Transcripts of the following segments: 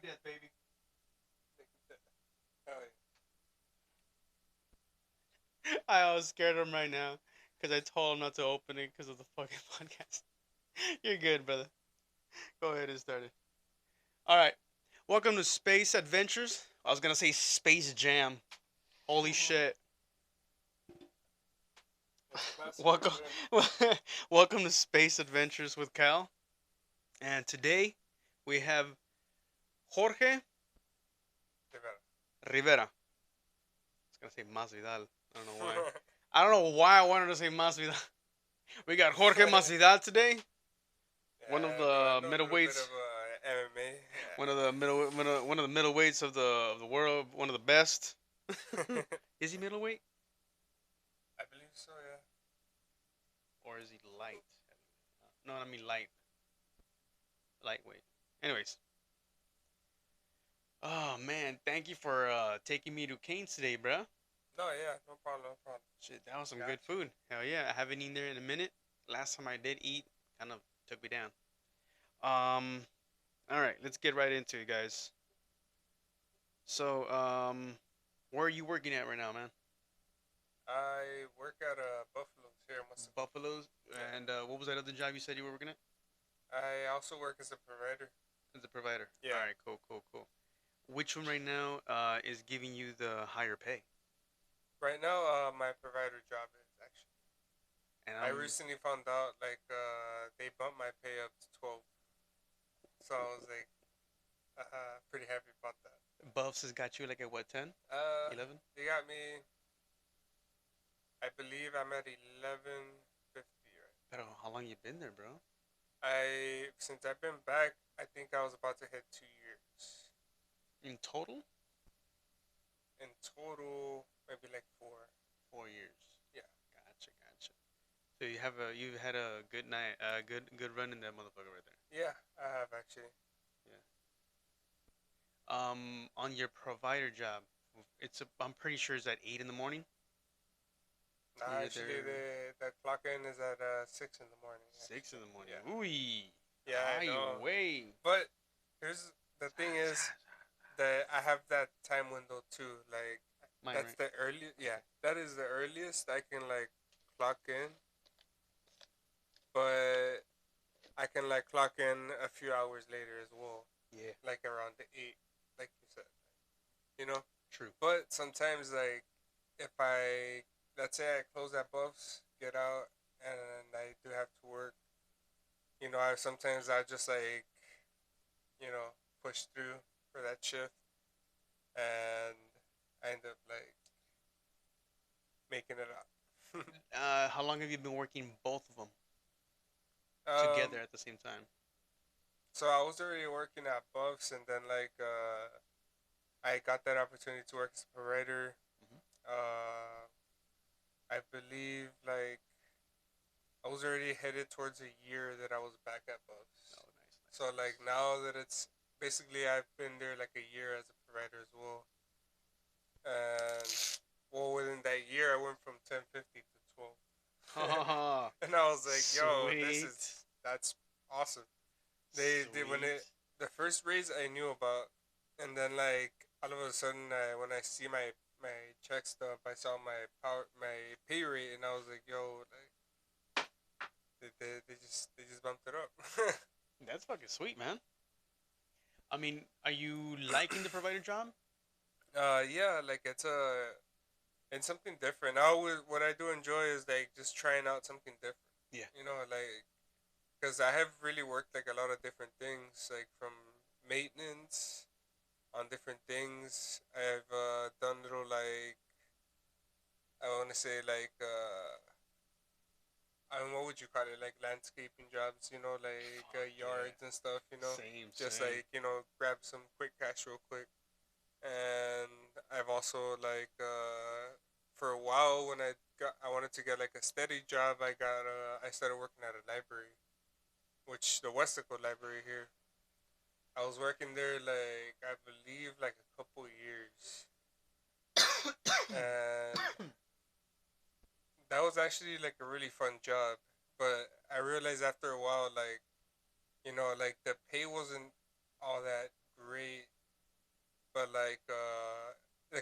death, baby. I was scared of him right now because I told him not to open it because of the fucking podcast. You're good, brother. Go ahead and start it. All right. Welcome to Space Adventures. I was gonna say Space Jam. Holy shit. Welcome, welcome to Space Adventures with KAL. And today we have Jorge Rivera. I was gonna say Masvidal. I don't know why. I don't know why I wanted to say Masvidal. We got Jorge Masvidal today. One of the middleweights. MMA. One of the middleweights of the world. One of the best. Is he middleweight I believe so, yeah. or is he light? No, I mean light. Lightweight. Anyways. Oh man, thank you for taking me to Canes today, bruh. No, yeah, no problem, no problem. Shit, that was some Got good you. food. Hell yeah, I haven't eaten there in a minute. Last time I did eat, kind of took me down. Um, all right, let's get right into it, guys. So, where are you working at right now, man? I work at Buffalo's here in West. Buffalo's. Yeah. And what was that other job you said you were working at? I also work as a provider. As a provider. Yeah. All right, cool, cool, cool. Which one right now is giving you the higher pay? Right now, my provider job is actually. And I recently found out they bumped my pay up to 12, so I was like pretty happy about that. Buffs has got you like at what, 10? 11? They got me. I believe I'm at 11.50 right. But how long you been there, bro? Since I've been back, I think I was about to hit 2 years. In total? In total, maybe like 4. 4 years. Yeah. Gotcha, gotcha. So you've had a good night, good run in that motherfucker right there. Yeah, I have actually. Yeah. On your provider job, I'm pretty sure it's at 8 in the morning. Nah, actually, the clock in is at 6 in the morning. 6 in the morning. Yeah. Ooh. Yeah, I know. Way. But here's the thing is that I have that time window too. Like that's right? the earliest. Yeah, that is the earliest I can like clock in. But I can like clock in a few hours later as well. Yeah. Like around the 8, like you said. You know. True. But sometimes like if I let's say I close at Buffs, get out, and I do have to work. You know, I just like push through for that shift, and I end up like making it up. How long have you been working both of them together um, at the same time? so I was already working at Buffs, and then I got that opportunity to work as a provider. Mhm. Uh, I believe like I was already headed towards a year that I was back at Buffs. Oh, nice. So like now that it's basically I've been there like a year as a provider as well, and well within that year I went from 10.50 to 12, and I was like, yo, Sweet. that's awesome. They when it the first raise I knew about, and then like all of a sudden when I see my check stub, I saw my pay rate, and I was like, yo, like they just bumped it up. That's fucking sweet, man. I mean, are you liking the provider job? Yeah, like it's something different. I always what I do enjoy is like just trying out something different. Yeah. You know, like because I have really worked like a lot of different things, like from maintenance on different things. I've done little like I want to say like I mean, what would you call it? Like landscaping jobs, you know, like yards and stuff, you know. Same, Just same. like grab some quick cash real quick. And I've also like for a while when I wanted to get like a steady job, I started working at a library, which the Westico library here. I was working there like I believe like a couple years, and that was actually like a really fun job. But I realized after a while, like like the pay wasn't all that great but like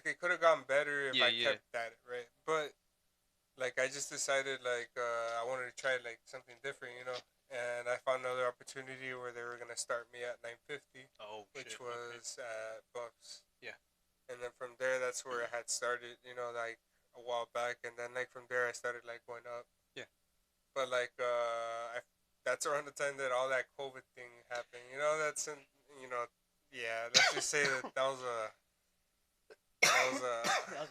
it could have gone better if Yeah, I yeah. kept at it, right? But like I just decided I wanted to try like something different, you know. And I found another opportunity where they were gonna start me at 950, Oh which shit. Okay. was at Bucks. Yeah. And then from there, that's where I had started, you know, like a while back. And then like from there, I started like going up. Yeah. But that's around the time that all that COVID thing happened. You know, you know, yeah. Let's just say that that was a That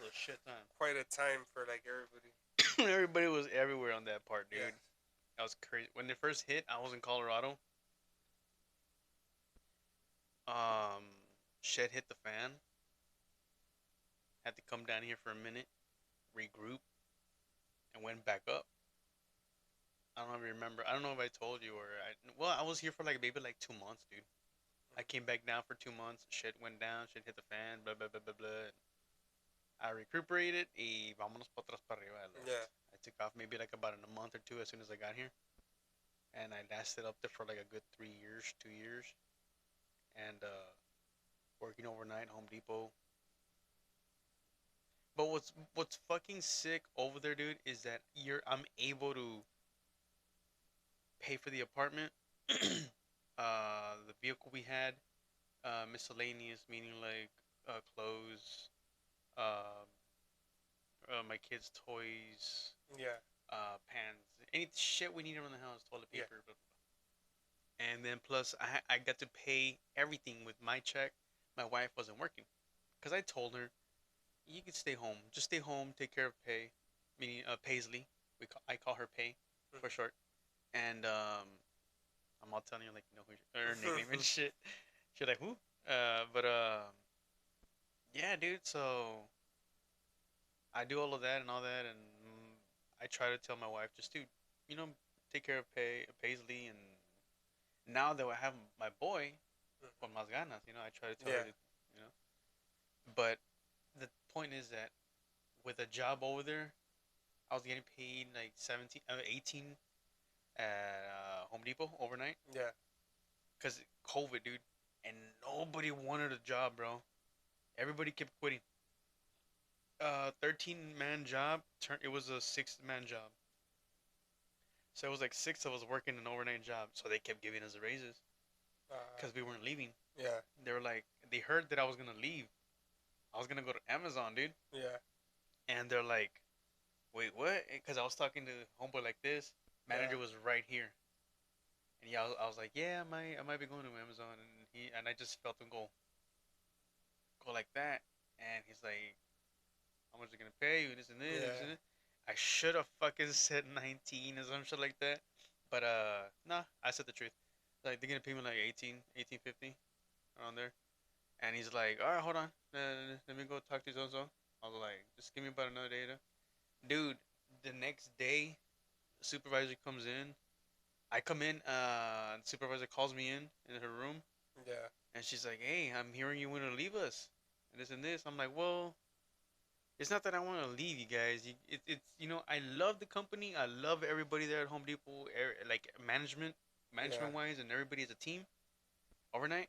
was a shit time. quite a time for like everybody. Everybody was everywhere on that part, Yeah. dude. That was crazy. When they first hit, I was in Colorado. Um, Shit hit the fan. Had to come down here for a minute, regroup, and went back up. I don't know if you remember. I don't know if I told you or I was here for like maybe like 2 months, dude. I came back down for 2 months. Shit went down. Shit hit the fan. Blah blah blah blah blah. I recuperated. Y vámonos para atrás para arriba. I Yeah. left. I took off maybe like about in a month or two as soon as I got here, and I lasted up there for like a good 3 years, 2 years, and working overnight, Home Depot. But what's fucking sick over there, dude, is that I'm able to pay for the apartment, the vehicle we had, miscellaneous, meaning like clothes, uh, my kids' toys, Yeah. pants, any shit we need around the house, toilet Yeah. paper, blah, blah, blah. And then plus I got to pay everything with my check. My wife wasn't working because I told her you could stay home, just stay home, take care of Pay, meaning Paisley. I call her Pay for Mm-hmm. short, and I'm all telling you like you know her nickname and shit. She's like who? But yeah, dude. So I do all of that and all that, and I try to tell my wife just to, you know, take care of Paisley, and now that I have my boy, con más ganas, you know, I try to tell her Yeah. to, you know, but the point is that with a job over there, I was getting paid like 17, 18 at Home Depot overnight Yeah. because COVID, dude, and nobody wanted a job, bro. Everybody kept quitting. 13-man job. It was a 6-man job. So it was like six of us working an overnight job. So they kept giving us raises Uh, because we weren't leaving. yeah. They were like, they heard that I was gonna leave. I was gonna go to Amazon, dude. Yeah. And they're like, wait, what? Because I was talking to homeboy like this. Yeah. Manager was right here, and yeah, I was like, yeah, I might be going to Amazon, and I just felt him go like that, and he's like, how much are they gonna pay you? This and this, this Yeah. and this. I should have fucking said 19 or some shit like that, but nah, I said the truth. Like they're gonna pay me like 18, 18.50 around there, and he's like, all right, hold on, let me go talk to so so. I was like, just give me about another day, dude. The next day, the supervisor comes in. I come in, the supervisor calls me in her room, Yeah. and she's like, hey, I'm hearing you want to leave us, and this and this. I'm like, well, it's not that I want to leave you guys. It's I love the company. I love everybody there at Home Depot, like Yeah. management wise, and everybody as a team. Overnight,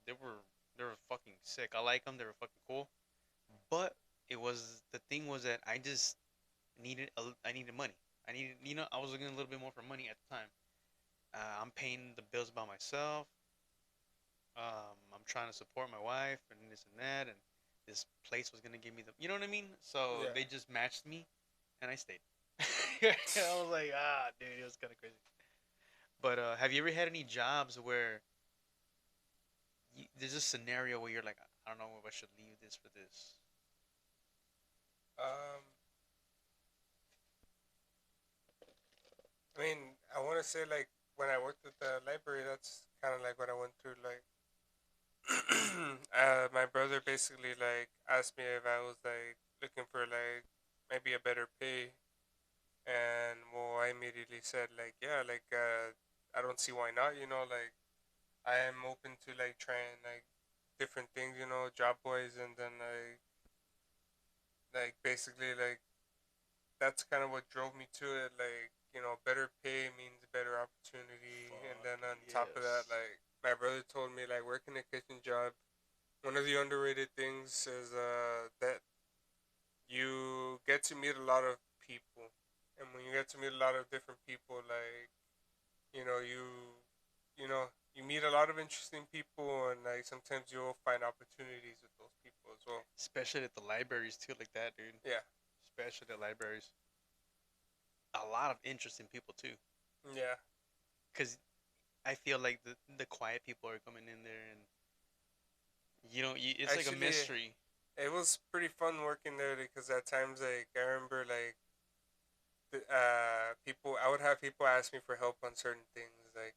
they were fucking sick. I like them. They were fucking cool. But the thing was that I needed money. I was looking a little bit more for money at the time. I'm paying the bills by myself. I'm trying to support my wife and this and that, and this place was gonna give me you know what I mean? So Yeah. they just matched me, and I stayed. I was like, dude, it was kind of crazy. But have you ever had any jobs where there's a scenario where you're like, I don't know if I should leave this for this? Um. I mean, I want to say like when I worked at the library, that's kind of like what I went through. Like, my brother basically like asked me if I was like looking for like maybe a better pay, and well, I immediately said like, yeah, I don't see why not. You know, like I am open to like trying like different things. You know, job wise, and then like basically like that's kind of what drove me to it. Like, you know, better pay means better opportunity, and Fuck then on top of that, yes. like my brother told me like working a kitchen job one of the underrated things is that you get to meet a lot of people, and when you get to meet a lot of different people, like you know you know you meet a lot of interesting people, and like sometimes you'll find opportunities with those people as well. Especially at the libraries too, like that, dude. Yeah, Especially at libraries, a lot of interesting people too. yeah. Cause I feel like the quiet people are coming in there, and it's like a Actually, mystery. it was pretty fun working there because at times, like I remember, like people, I would have people ask me for help on certain things, like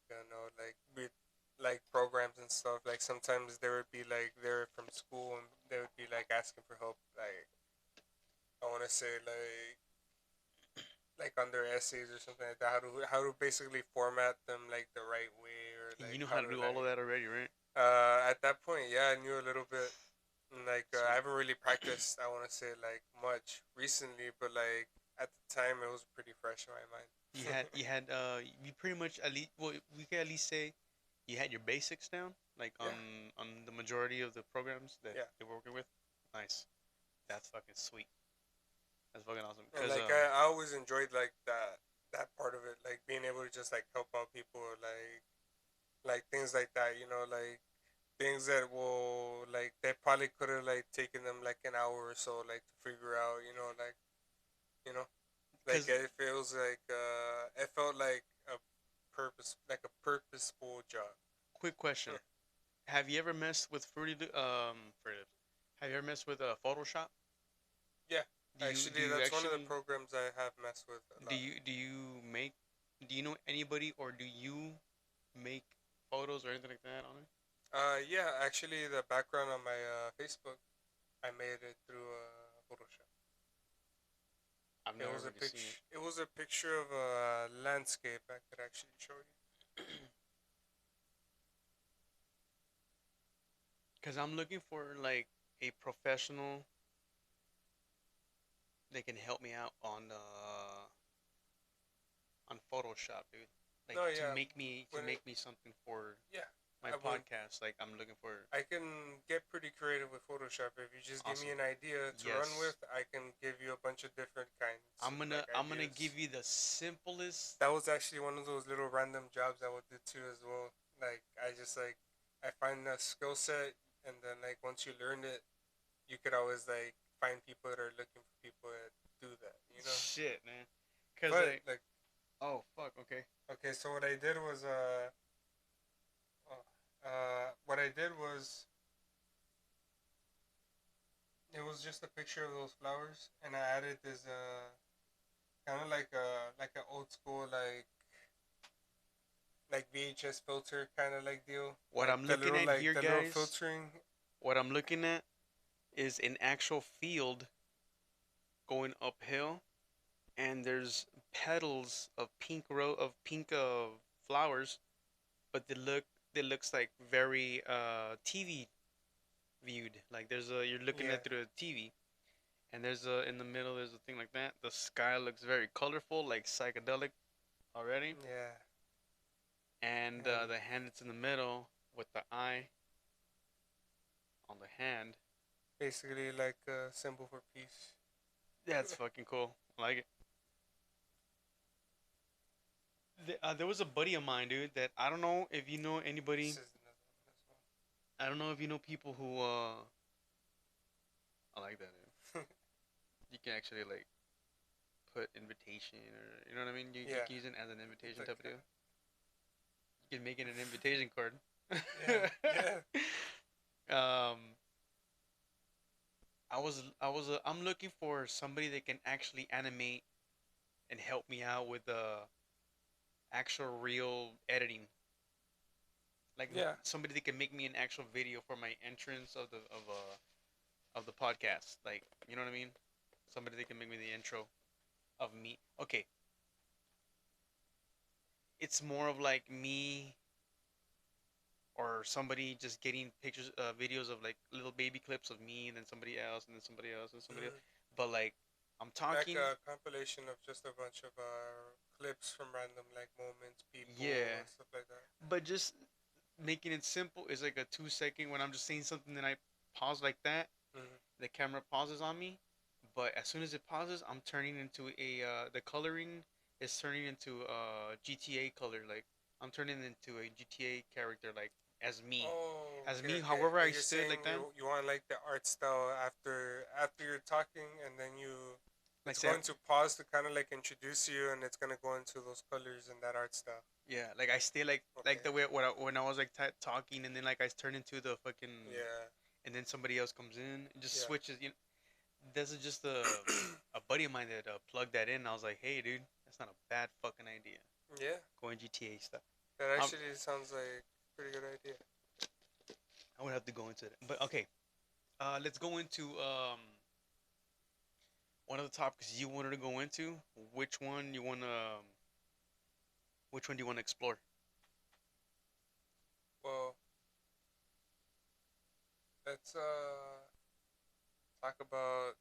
like with like programs and stuff. Like sometimes there would be like they're from school and they would be like asking for help. Like I want to say like on their essays or something like that. How to basically format them like the right way or And you like know how how to to do all of like that already, right? at that point, yeah, I knew a little bit. Like I Sweet. haven't really practiced. I want to say like much recently, but like at the time, it was pretty fresh in my You mind. had you had you pretty much at least, well, we can at least say you had your basics down, like Yeah, on the majority of the programs that yeah, they were working with. Nice. That's fucking sweet. That's fucking awesome. and Cause like I always enjoyed like that part of it, like being able to just like help out people, like things like that. Like things that will like they probably could have like taken them like an hour or so like to figure out. You know, like cause it feels like it felt like a purposeful job. quick question: have you ever messed with Fruity Loops? Have you ever messed with Photoshop? Yeah, Do actually, you that's one of the actually programs I have messed with a lot. do you make do you know anybody, or do you make photos or anything like that on it? Yeah, actually, the background on my Facebook, I made it through Photoshop. I've It never was a really seen picture. It was a picture of a landscape. I could actually show you. it. Cause I'm looking for like a professional that can help me out on Photoshop, dude. Like No, yeah, to when it, make me something for yeah, my I would. podcast. Like I'm looking for I can get pretty creative with Photoshop. If you just give me awesome. an idea to run Yes. with, I can give you a bunch of different kinds of like I'm gonna ideas. give you the simplest. That was actually one of those little random jobs I would do too as well. Like I just like I find a skill set and then like once you learn it, you could always like find people that are looking for people that do that. Shit, man. Cause But like, like oh fuck, okay. okay, so what I did was what I did was it was just a picture of those flowers and I added this kind of like an old school like VHS filter kind of like deal. What I'm looking at Like here, the little guys. filtering. What I'm looking at is an actual field going uphill, and there's petals of pink flowers, but they looks like very TV viewed. Like there's a you're looking Yeah, at through a TV, and there's a in the middle there's a thing like that. The sky looks very colorful, like psychedelic already, yeah, and and the hand that's in the middle with the eye on the hand. basically like a symbol for peace. That's fucking cool. I like it. There was a buddy of mine, dude. That I don't know if you know This anybody. is another one as I don't know if you know people who. I like that. Dude. well. You can actually like put invitation, or you know what I mean. You Yeah, can use it as an invitation like type of deal. You can make it an invitation card. yeah, yeah, um, I'm looking for somebody that can actually animate and help me out with the actual real editing. Like yeah, somebody that can make me an actual video for my entrance of the podcast. Like you know what I mean? Somebody that can make me the intro of me. Okay, it's more of like me or somebody just getting pictures, videos of like little baby clips of me, and then somebody else, and then somebody else, and somebody else. mm. But like, I'm Like talking, a compilation of just a bunch of clips from random like moments, people, yeah. and stuff like that. But just making it simple is like a 2 second when I'm just saying something that I pause like that, Mhm. the camera pauses on me. But as soon as it pauses, I'm turning into a the coloring is turning into GTA color. Like I'm turning into a GTA character, like Oh, as okay, me. okay. However, I You're stood saying like that, you want like the art style after you're talking, and then like it's that. going to pause to kind of like introduce you, and it's gonna go into those colors and that art style. Yeah, like I stay like Okay. the way when I was like talking, and then like I turn into the fucking, Yeah. and then somebody else comes in and just Yeah. switches. You know, this is just a buddy of mine that plugged that in. I was like, hey, dude, that's not a bad fucking idea. Yeah. Going GTA stuff. That Um, actually sounds like a pretty good idea. I would have to go into it, but okay. Let's go into one of the topics you wanted to go into. Which one you want to? Which one do you want to explore? Well, let's talk about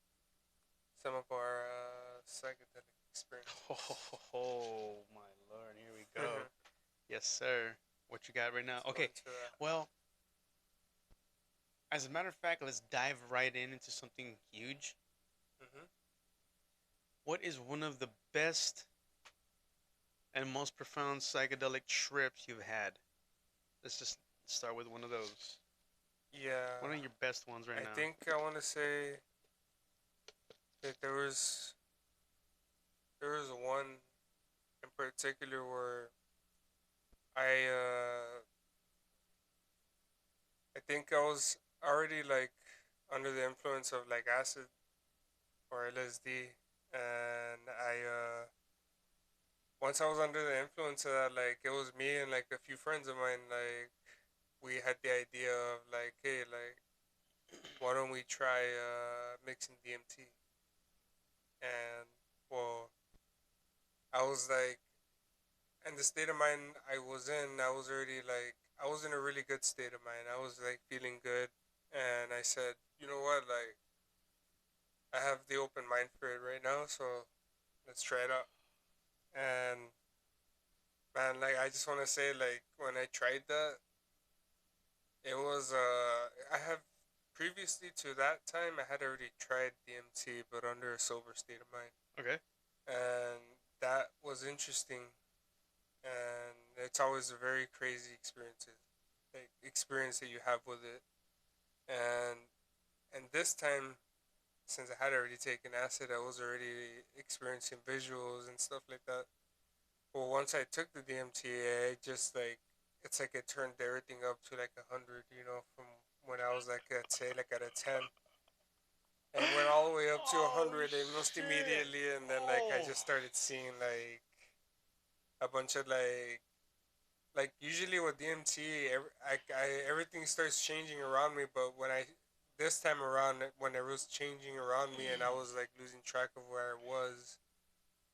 some of our psychedelic experiences. Oh my lord, here we go. Yes, sir. What you got right now? Let's go Okay. into that. Well, as a matter of fact, let's dive right into something huge. Mhm. What is one of the best and most profound psychedelic trips you've had? Let's just start with one of those. Yeah, One of your best ones right I now. think I want to say that there was one in particular where I I think I was already like under the influence of like acid or LSD, and I once I was under the influence of that, like it was me and like a few friends of mine, like we had the idea of like, hey, like why don't we try mixing DMT? And well, I was like, in the state of mind I was in, I was already like, I was in a really good state of mind. I was like feeling good, and I said, you know what, like I have the open mind for it right now, so let's try it out. And man, like I just want to say, like when I tried that, it was I have previously to that time I had already tried DMT, but under a sober state of mind, Okay. and that was interesting. And it's always a very crazy experience that you have with it. And this time, since I had already taken acid, I was already experiencing visuals and stuff like that. Well, once I took the DMT, I just like it's like it turned everything up to like 100. From when I was like at say like at a 10, and went all the way up to Oh 100 almost shit! immediately, and then like I Oh. just started seeing like a bunch of like usually with DMT, everything starts changing around me. But when I this time around, when it was changing around me and I was like losing track of where I was,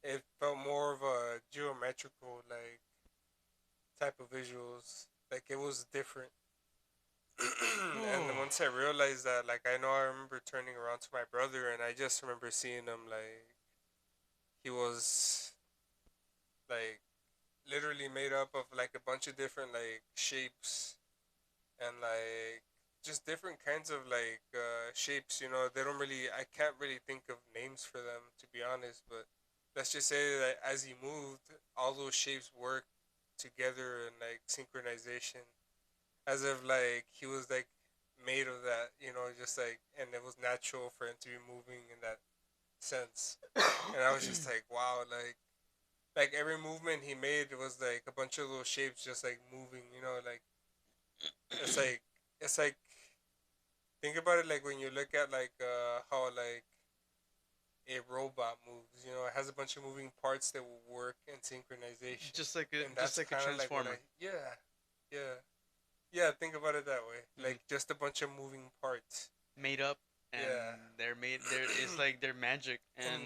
it felt more of a geometrical like type of visuals. Like it was different. And then Oh. once I realized that, like I remember turning around to my brother and I just remember seeing him like he was like literally made up of like a bunch of different like shapes and like just different kinds of like shapes. They don't really. I can't really think of names for them to be honest. But let's just say that as he moved, all those shapes worked together in like synchronization, as if like he was like made of that. Just like and it was natural for him to be moving in that sense. And I was just like, wow, like every movement he made was like a bunch of little shapes just like moving. Like it's like it's like think about it like when you look at like how like a robot moves. It has a bunch of moving parts that will work in synchronization, and Just that's like a kind of like what I transformer yeah yeah think about it that way. mm, Like just a bunch of moving parts. made up, and Yeah, they're made. They're it's like they're magic, and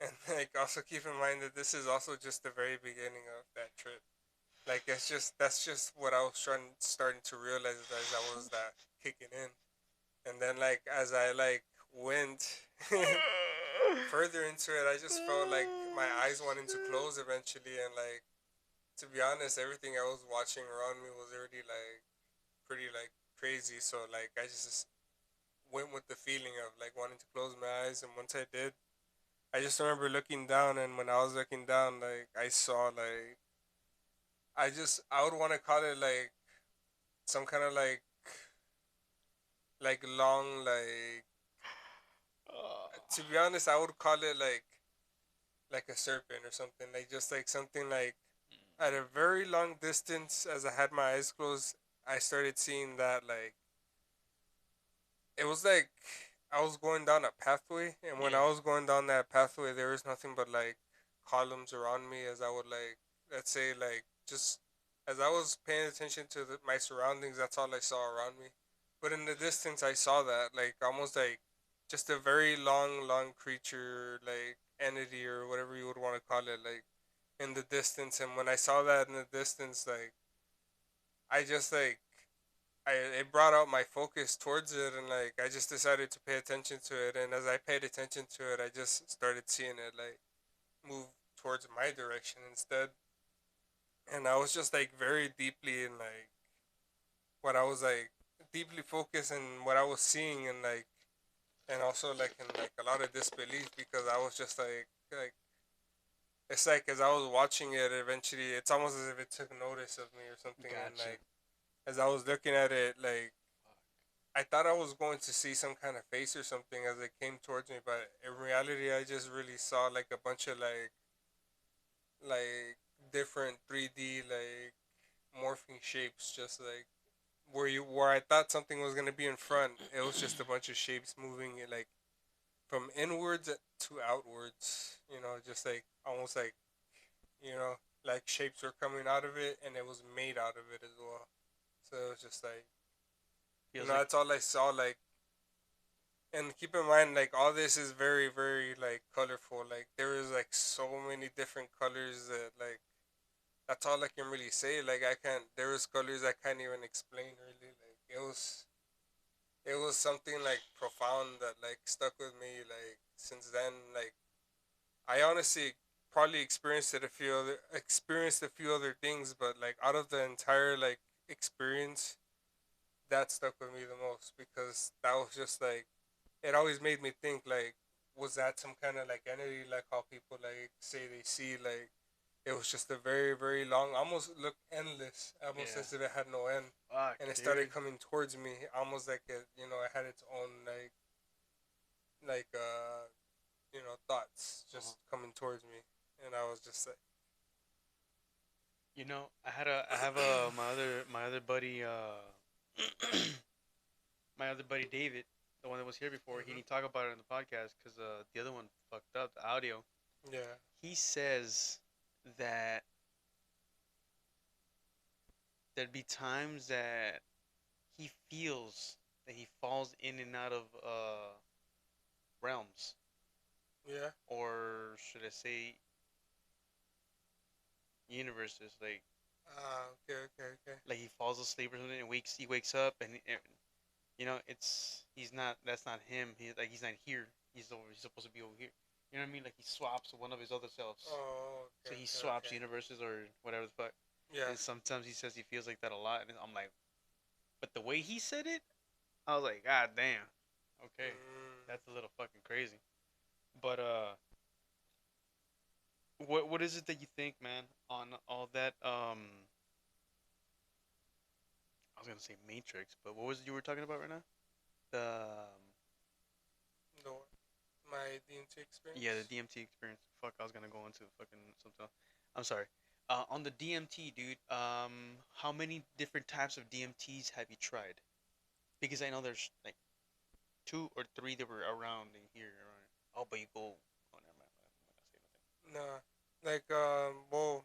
and like also keep in mind that this is also just the very beginning of that trip. Like that's just what I was starting to realize as I was that kicking in. And then like as I like went further into it, I just felt like my eyes wanting to close eventually, and like to be honest, everything I was watching around me was already like pretty like crazy. So like I just went with the feeling of like wanting to close my eyes, and once I did, I just remember looking down, and when I was looking down, like I saw like I would want to call it like some kind of like long like Oh. to be honest, I would call it like a serpent or something, like just like something like at a very long distance. As I had my eyes closed, I started seeing that like it was like I was going down a pathway, and when I Yeah. was going down that pathway, there was nothing but like columns around me. As I would like, let's say, like just as I was paying attention to my surroundings, that's all I saw around me. But in the distance, I saw that like almost like just a very long creature, like entity or whatever you would want to call it, like in the distance. And when I saw that in the distance, like I just like I it brought out my focus towards it, and like I just decided to pay attention to it, and as I paid attention to it, I just started seeing it like move towards my direction instead. And I was just like very deeply in like what I was like deeply focused in what I was seeing, and like and also like in like a lot of disbelief, because I was just like it's like as I was watching it, eventually it's almost as if it took notice of me or something. And Gotcha. like as I was looking at it, like I thought I was going to see some kind of face or something as it came towards me, but in reality, I just really saw like a bunch of like different 3D like morphing shapes, just like where I thought something was gonna be in front, it was just a bunch of shapes moving like from inwards to outwards. Just like almost like you know like shapes were coming out of it, and it was made out of it as well. So it was just like Feels like. that's all I saw. Like, and keep in mind, like all this is very, very like colorful. Like there is like so many different colors that like that's all I can really say. Like I can't. There was colors I can't even explain really. Like it was something like profound that like stuck with me. Like since then, like I honestly probably experienced a few other things, but like out of the entire like experience, that stuck with me the most, because that was just like it always made me think like, was that some kind of like entity, like how people like say they see like it was just a very, very long, almost looked endless, almost Yeah. as if it had no end, Fuck, and it started dude. coming towards me, almost like it had its own like thoughts Uh-huh. just coming towards me, and I was just like, I have a my other buddy my other buddy David, the one that was here before. He mm-hmm. didn't talk about it in the podcast because the other one fucked up the audio. Yeah, He says that there'd be times that he feels that he falls in and out of realms, yeah, or should I say universes, okay, okay, okay, like he falls asleep or something and he wakes up and he's not, that's not him. He's not here. He's supposed to be over here. You know what I mean? Like he swaps one of his other selves. oh, So okay, he okay, swaps okay, universes or whatever the fuck. yeah, And sometimes he says he feels like that a lot, and I'm like, but the way he said it, I was like, God damn. Okay, mm, that's a little fucking crazy. But what is it that you think, man, on all that? I was gonna say Matrix, but what was it you were talking about right now? The no, my DMT Yeah, the experience. DMT experience. Fuck, I was gonna go into fucking something else. I'm sorry. On the DMT, dude. How many different types of DMTs have you tried? Because I know there's like two or three that were around in here. Around. Oh, but you go. Oh, never mind. I'm not gonna say Nah, like well,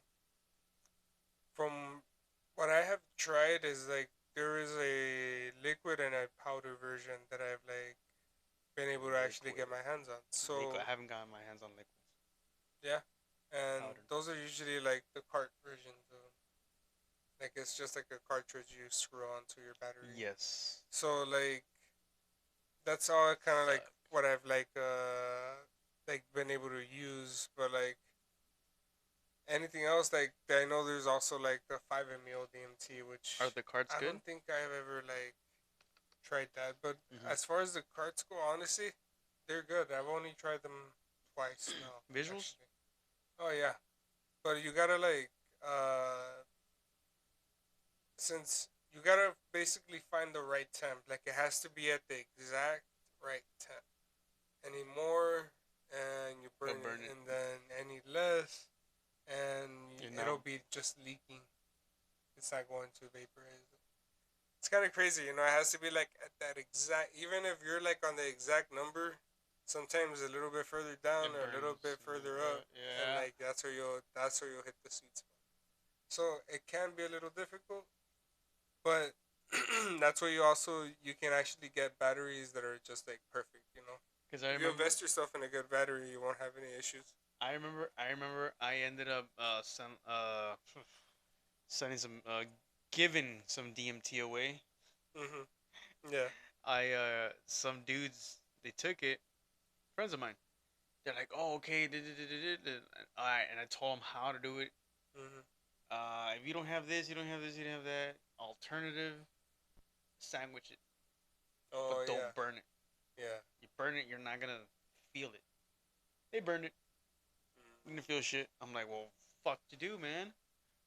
from what I have tried is like there is a liquid and a powder version that I've like been able to nothing. actually get Liquid. my hands on. Liquid. So I haven't gotten my hands on liquids. yeah, and Powder. those are usually like the cart versions of them. Like it's just like a cartridge you screw onto your battery. Yes. So like that's all kind of like Fuck. what I've like been able to use. But like anything else, like I know there's also like the 5-MeO DMT, Are which the cards I good? don't think I've ever like. tried that. But Mm-hmm. as far as the carts go, honestly, they're good. I've only tried them twice now, Visuals? actually. Oh yeah, but you gotta like since you gotta basically find the right temp. Like it has to be at the exact right temp. Any more, and you They'll burn it, burn it. and then any less, and You're it'll not be just leaking. It's not going to vaporize. It's kind of crazy, you know. It has to be like at that exact. Even if you're like on the exact number, sometimes a little bit further down it or a little burns. bit further up, and Yeah. like that's where you'll hit the sweet spot. So it can be a little difficult, but that's where you can actually get batteries that are just like perfect. You know, Because I if you remember invest yourself in a good battery, you won't have any issues. I ended up sending some giving some DMT away. Mhm. Yeah. I some dudes they took it, friends of mine. They're like, "Oh, okay." All right, and I told them how to do it. Mhm. If you don't have this, you don't have this, you don't have that. Alternative, sandwich it, Oh but yeah. don't burn it. Yeah. You burn it, you're not gonna feel it. They burned it. Mm. You didn't feel shit. I'm like, well, fuck to do, man.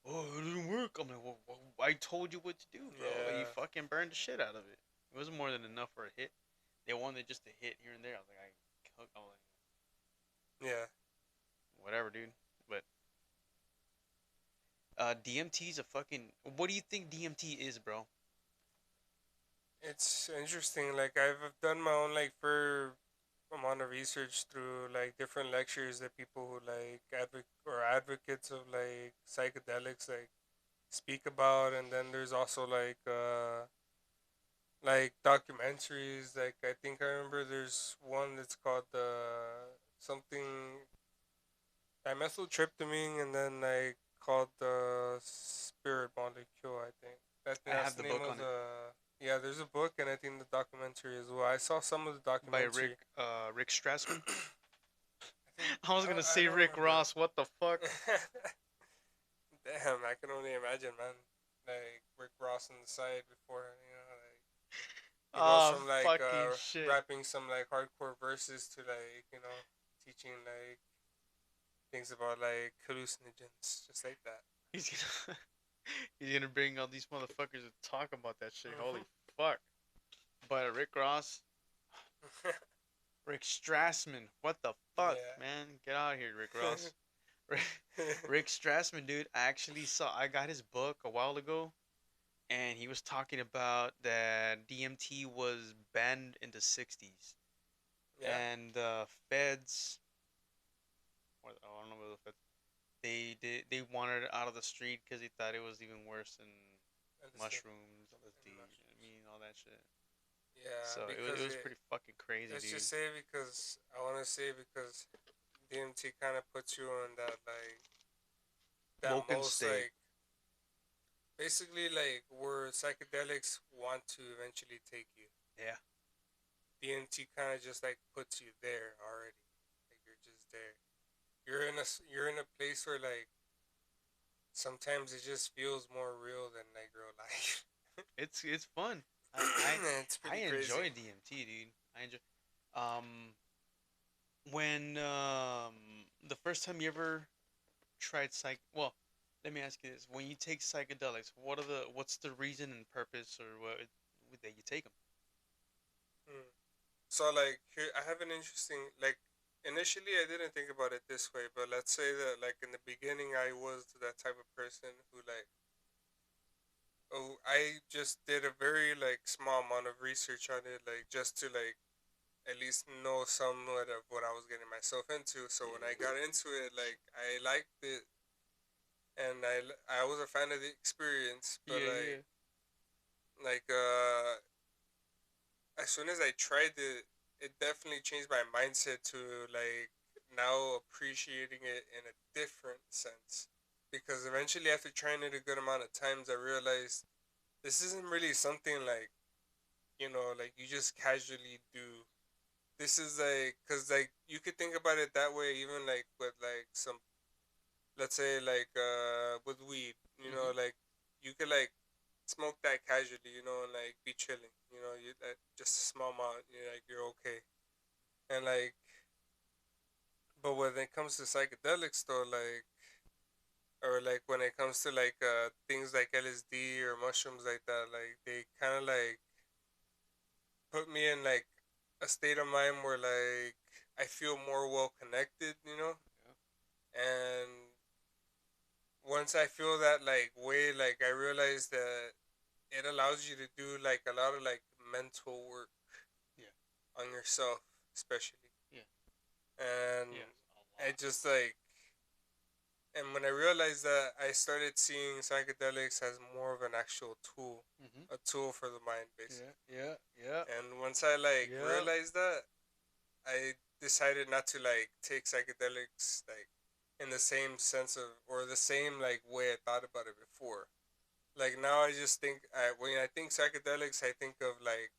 Oh, it didn't work. I'm like, well, I told you what to do, bro. You Yeah. fucking burned the shit out of it. It wasn't more than enough for a hit. They wanted just a hit here and there. I was like, I was like, Yeah. whatever, dude. But DMT's a fucking. What do you think DMT is, bro? It's interesting. Like I've done my own like for amount of research through like different lectures that people who like advocates of like psychedelics like speak about, and then there's also like documentaries. Like I think I remember there's one that's called something dimethyltryptamine, and then like called the spirit molecule. I think I that's have the the name book of on it the. Yeah, there's a book, and I think the documentary as well. I saw some of the by Rick documentary. Rick Strassman. I think I was gonna I say don't Rick remember. Ross. What the fuck? Damn, I can only imagine, man. Like Rick Ross on the side before, he goes Oh from like fucking shit. rapping some like hardcore verses to like teaching like things about like hallucinogens, just like that. He's gonna he's gonna bring all these motherfuckers to talk about that shit. Holy Mhm. fuck. But Rick Ross, Rick Strassman. What the fuck, man? Get out of here, Rick Ross. Rick Strassman, dude. I got his book a while ago, and he was talking about that DMT was banned in the '60s, Yeah. and the feds, or I don't know what the feds, they wanted it out of the street because they thought it was even worse than LSD mushrooms, LSD. and I mushrooms. mean, all that shit. Yeah, So it because was pretty fucking crazy, let's dude. just say because I want to say because DMT kind of puts you on that Woken most state. like basically like where psychedelics want to eventually take you. Yeah. DMT kind of just like puts you there already. Like you're just there. You're in a place where like sometimes it just feels more real than like real life. It's fun. I I It's I pretty crazy. enjoy DMT, dude. I enjoy. Um, when the first time you ever tried well, let me ask you this: when you take psychedelics, what's the reason and purpose, or what that you take them? Hmm. So like here I have an interesting like initially I didn't think about it this way, but let's say that like in the beginning I was that type of person who like oh I just did a very like small amount of research on it like just to like at least know somewhat of what I was getting myself into. So when I got into it, like I liked it, and I was a fan of the experience. But Yeah, yeah. as soon as I tried it, it definitely changed my mindset to like now appreciating it in a different sense. Because eventually, after trying it a good amount of times, I realized this isn't really something like like you just casually do. This is like, cause like you could think about it that way, even like with like some, let's say like with weed, Mhm. like you could like smoke that casually, and like be chilling. You just a small amount. You're okay. And like, but when it comes to psychedelics, though, like, or like when it comes to like things like LSD or mushrooms like that, like they kind of like put me in like a state of mind where like I feel more well connected, and once I feel that like way, like I realize that it allows you to do like a lot of like mental work Yeah. on yourself, especially. Yeah. And Yes. A I lot. just like, and when I realized that, I started seeing psychedelics as more of an actual tool, Mhm. a tool for the mind, Yeah. basically. Yeah. Yeah. And once I like Yeah. realized that, I decided not to like take psychedelics like in the same sense of or the same like way I thought about it before. Like now, I just think when I think psychedelics, I think of like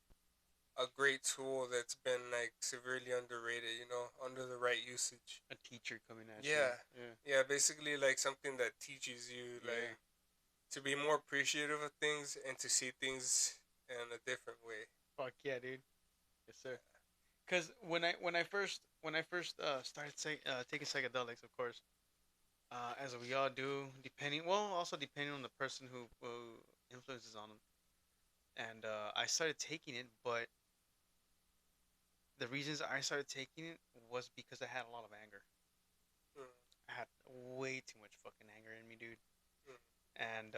a great tool that's been like severely underrated. Under the right usage. A teacher coming at you. Yeah, Yeah. yeah. Basically, like something that teaches you Yeah. like to be more appreciative of things and to see things in a different way. Fuck yeah, dude. Yes, sir. Cause when I first started taking psychedelics, of course, as we all do, also depending on the person who influences on them. And I started taking it, but the reasons I started taking it was because I had a lot of anger. Mm, I had way too much fucking anger in me, dude. mm, And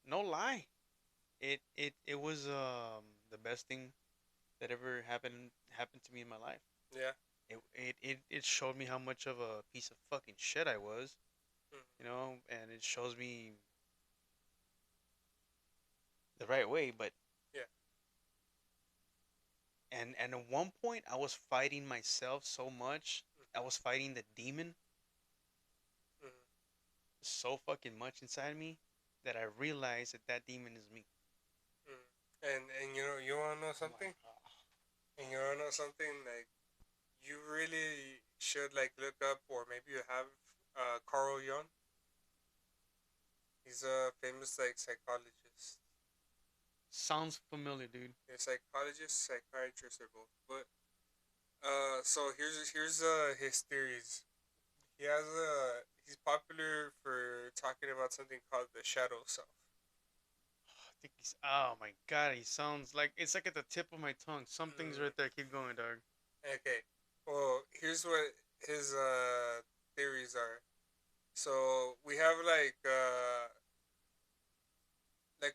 no lie, it was the best thing that ever happened to me in my life. yeah. It showed me how much of a piece of fucking shit I was, Mm, and it shows me the right way. But yeah. and at one point I was fighting myself so much. I was Mm-hmm, fighting the demon mm-hmm, so fucking much inside me that I realized that that demon is me. mm. And you wanna know I'm like, something? And you wanna know something like you really should like look up or maybe you have Carl Jung. He's a famous like psychologist. sounds familiar, dude. A psychologist, psychiatrist, or both. But so here's his theories. He's popular for talking about something called the shadow self. I think he's. Oh my god, he sounds like it's like at the tip of my tongue. Something's Mm, right there. Keep going, dog. okay. Well, here's what his theories are. So we have like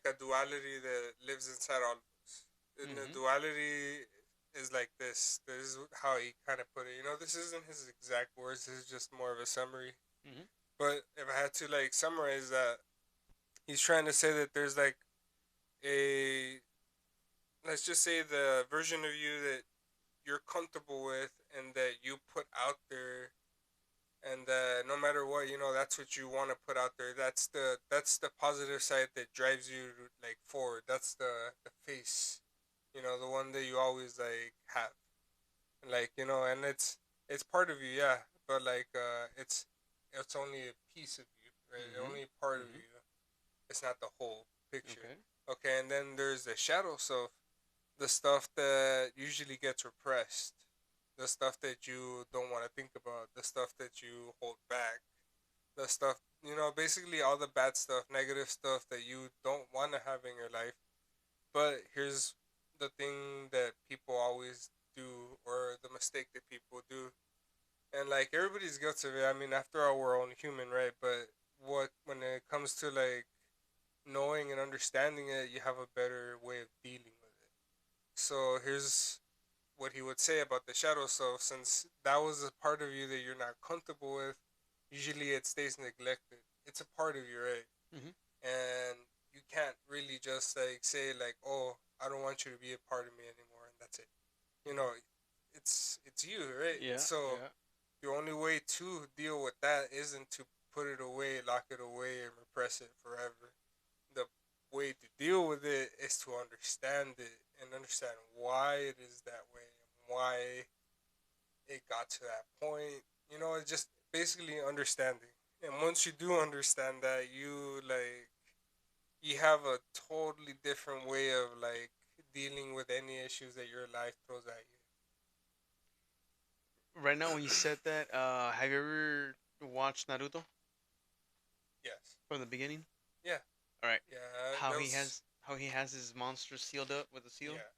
a duality that lives inside all of us. And the Mhm. duality is like this. This is how he kind of put it. This isn't his exact words. This is just more of a summary. Mhm. But if I had to like summarize that, he's trying to say that there's like a let's just say the version of you that you're comfortable with and that you put out there and no matter what, that's what you want to put out there. That's the positive side that drives you like forward. That's the face, the one that you always like have, like and it's part of you, yeah, but like it's only a piece of you, right? Mhm. Only part of Mhm. you. It's not the whole picture. Okay. Okay, and then there's the shadow self, the stuff that usually gets repressed, the stuff that you don't want to think about, the stuff that you hold back, the stuff, basically all the bad stuff, negative stuff that you don't want to have in your life. But here's the thing that people always do, or the mistake that people do. And like everybody's guilty of it. I mean, after all, we're all human, right? But when it comes to like knowing and understanding it, you have a better way of dealing with it. So here's what he would say about the shadow self, since that was a part of you that you're not comfortable with. Usually it stays neglected. It's a part of you, right? Mhm. And you can't really just like say like, oh, I don't want you to be a part of me anymore, and that's it. You know, it's you, right? Yeah. So Yeah. the only way to deal with that isn't to put it away, lock it away, and repress it forever. The way to deal with it is to understand it and understand why it is that way and why it got to that point. It's just basically understanding. And once you do understand that, you have a totally different way of like dealing with any issues that your life throws at you. Right now, when you said that, have you ever watched Naruto Yes. from the beginning? Yeah. All right, Yeah. how That he was. has how he has his monster sealed up with a seal. Yeah.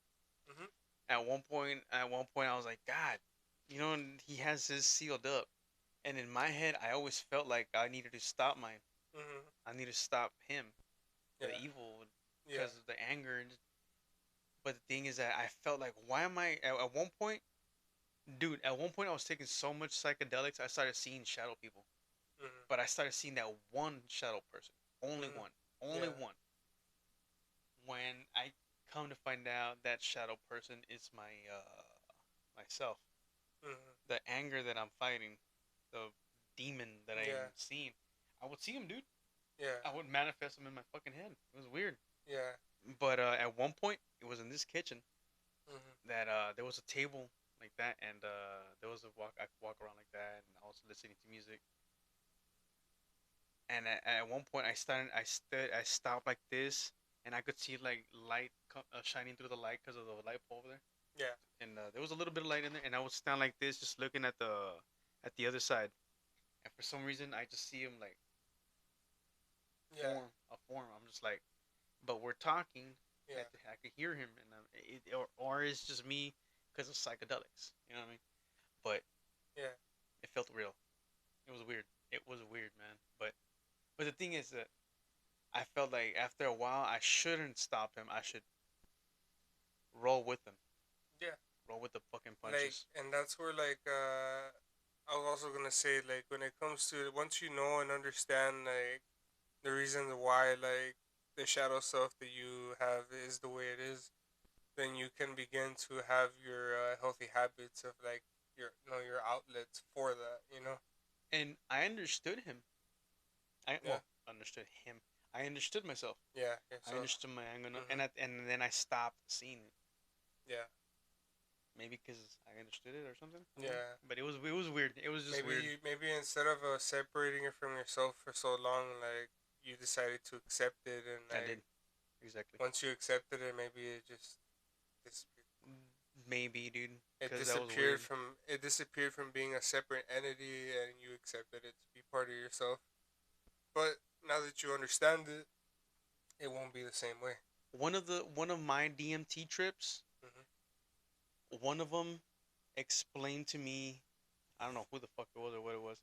Mhm. At one point, I was like, God, he has his sealed up, and in my head, I always felt like I needed to stop mine. Mhm. I need to stop him, the Yeah. evil, Yeah. because of the anger. But the thing is that I felt like, why am I? At one point, dude, at one point, I was taking so much psychedelics, I started seeing shadow people. Mhm. But I started seeing that one shadow person, only Mhm. one, only Yeah. one. When I come to find out that shadow person is myself, Mhm. the anger that I'm fighting, the demon that Yeah. I'm seeing, I would see him, dude. Yeah. I would manifest him in my fucking head. It was weird. Yeah. But at one point, it was in this kitchen Mhm. that there was a table like that, and there was a walk. I could walk around like that, and I was listening to music. And at one point, I stopped like this, and I could see like light shining through the light because of the light pole over there. Yeah. And there was a little bit of light in there, and I would stand like this, just looking at the other side. And for some reason, I just see him like Yeah. a form. I'm just like, but we're talking. Yeah. I could hear him, and or it's just me because of psychedelics. You know what I mean? But Yeah. it felt real. It was weird. It was weird, man. But the thing is that I felt like after a while I shouldn't stop him. I should roll with him. Yeah. Roll with the fucking Like, punches. and that's where like I was also gonna say like when it comes to once you know and understand like the reasons why like the shadow self that you have is the way it is, then you can begin to have your healthy habits of like your outlets for that. You know. And I understood him. I Yeah. well understood him. I understood myself. Yeah. I Yourself. understood my anger, Mhm. and then I stopped seeing it. Yeah. Maybe because I understood it or something. I don't know. Yeah. But it was weird. It was just weird. Maybe instead of separating it from yourself for so long, like you decided to accept it, and I like did exactly. once you accepted it, maybe it just disappeared. Maybe, dude, It because that was disappeared weird. from it disappeared from being a separate entity, and you accepted it to be part of yourself. But now that you understand it, it won't be the same way. One of my DMT trips, Hmm. one of them explained to me. I don't know who the fuck it was or what it was.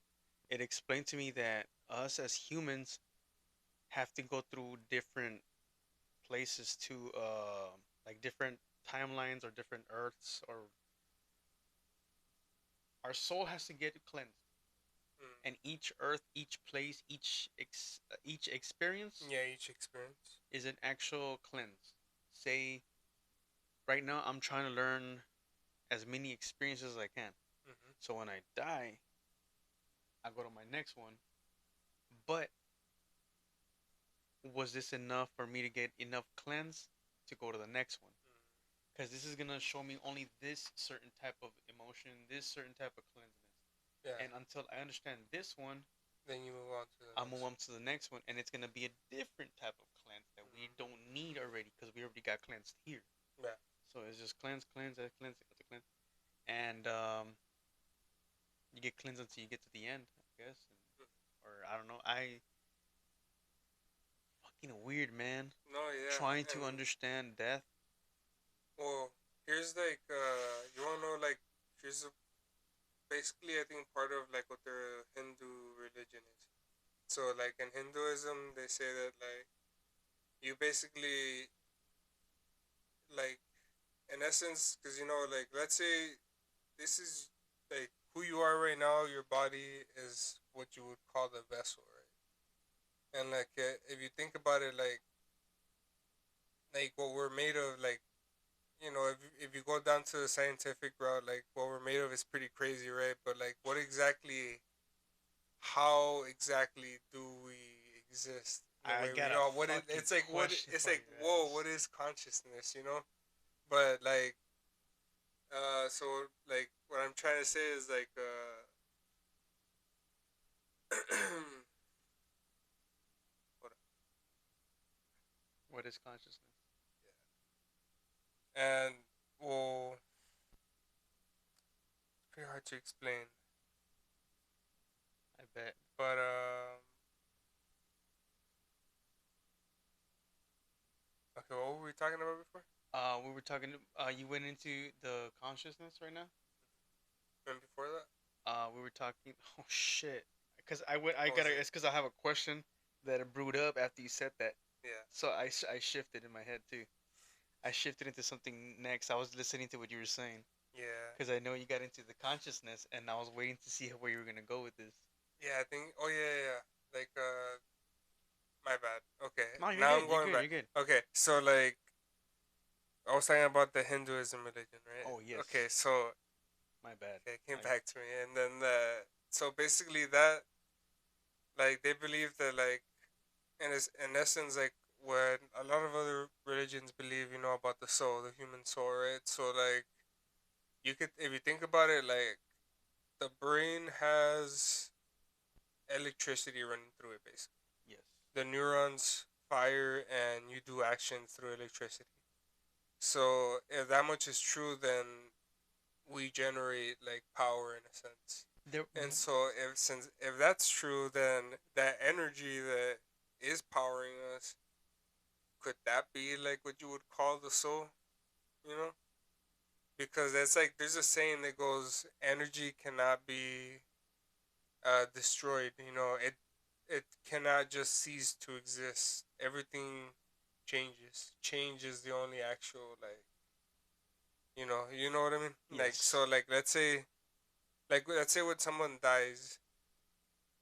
It explained to me that us as humans have to go through different places to like different timelines or different earths, or our soul has to get cleansed, and each earth, each place, each experience Yeah, each experience. is an actual cleanse. Say right now I'm trying to learn as many experiences as I can, Hmm. so when I die I go to my next one. But was this enough for me to get enough cleanse to go to the next one? Because this is gonna show me only this certain type of emotion, this certain type of cleanseness. Yeah. And until I understand this one, Then you move on to the I'll move next on to the next one, and it's gonna be a different type of cleanse that we one. don't need already because we already got cleansed here. Yeah. So it's just cleanse, cleanse, cleanse, cleanse, and you get cleansed until you get to the end, I guess. Or I don't know. I fucking weird, man. No, yeah, Trying and to understand death. well, here's like you wanna know like here's basically I think part of like what their Hindu religion is. So like in Hinduism, they say that like you basically like in essence, because like let's say this is like who you are right now. Your body is what you would call the vessel, right? And like if you think about it, like what we're made of, like if you go down to the scientific route, like what we're made of is pretty crazy, right? But like what exactly, how exactly do we exist the I way we got a are? fucking It's like what question it's for like? your Whoa, ass. what is consciousness? But like so like what I'm trying to say is like hold What is consciousness? Yeah. And well, it's pretty hard to explain. I bet. But okay, what were we talking about before? We were talking. You went into the consciousness right now. And before that, We were talking. Oh shit! Because I went. I what was gotta. it? It's because I have a question that it brewed up after you said that. Yeah. So I shifted in my head too. I shifted into something next. I was listening to what you were saying Yeah. because I know you got into the consciousness, and I was waiting to see where you were gonna go with this. Yeah, I think. Oh yeah, yeah. Like my bad. Okay, No, you're now good. I'm You're going good. back. You're good. Okay, so like I was talking about the Hinduism religion, right? Oh yes. Okay, so My bad. okay, it came I back to me, and then so basically that like they believe that like in essence like what a lot of other religions believe, you know, about the soul, the human soul, right? So like you could, if you think about it, like the brain has electricity running through it, basically. yes. The neurons fire, and you do action through electricity. So if that much is true, then we generate like power in a sense. There. And so if that's true, then that energy that is powering us, could that be like what you would call the soul? You know, because it's like there's a saying that goes, energy cannot be destroyed. You know, it cannot just cease to exist. Everything changes. Change is the only actual like, you know what I mean? Like, Yes. so like let's say when someone dies,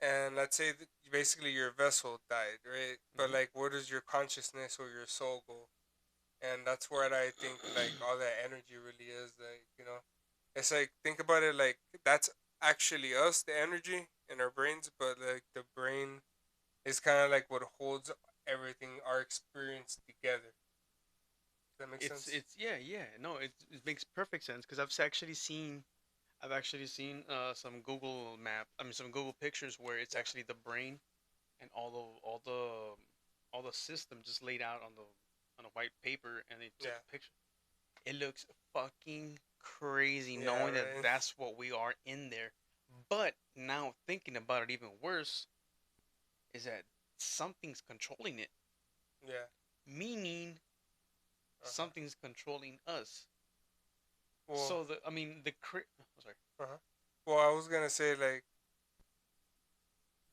and let's say that basically your vessel died, right? But Hmm. like where does your consciousness or your soul go? And that's where I think like all that energy really is, like, it's like, think about it, like that's actually us, the energy in our brains, but like the brain is kind of like what holds everything, our experience together. Does that make sense? It's yeah, yeah. No, it makes perfect sense because I've actually seen some Google map. I mean, some Google pictures where it's Yeah. actually the brain and all the system just laid out on a white paper, and they took Yeah. a picture. It looks fucking crazy Yeah, knowing that right. that's what we are in there. But now thinking about it even worse is that something's controlling it, Yeah. meaning Uh-huh. something's controlling us. Well, So the I mean the oh, sorry. uh-huh. Well, I was going to say like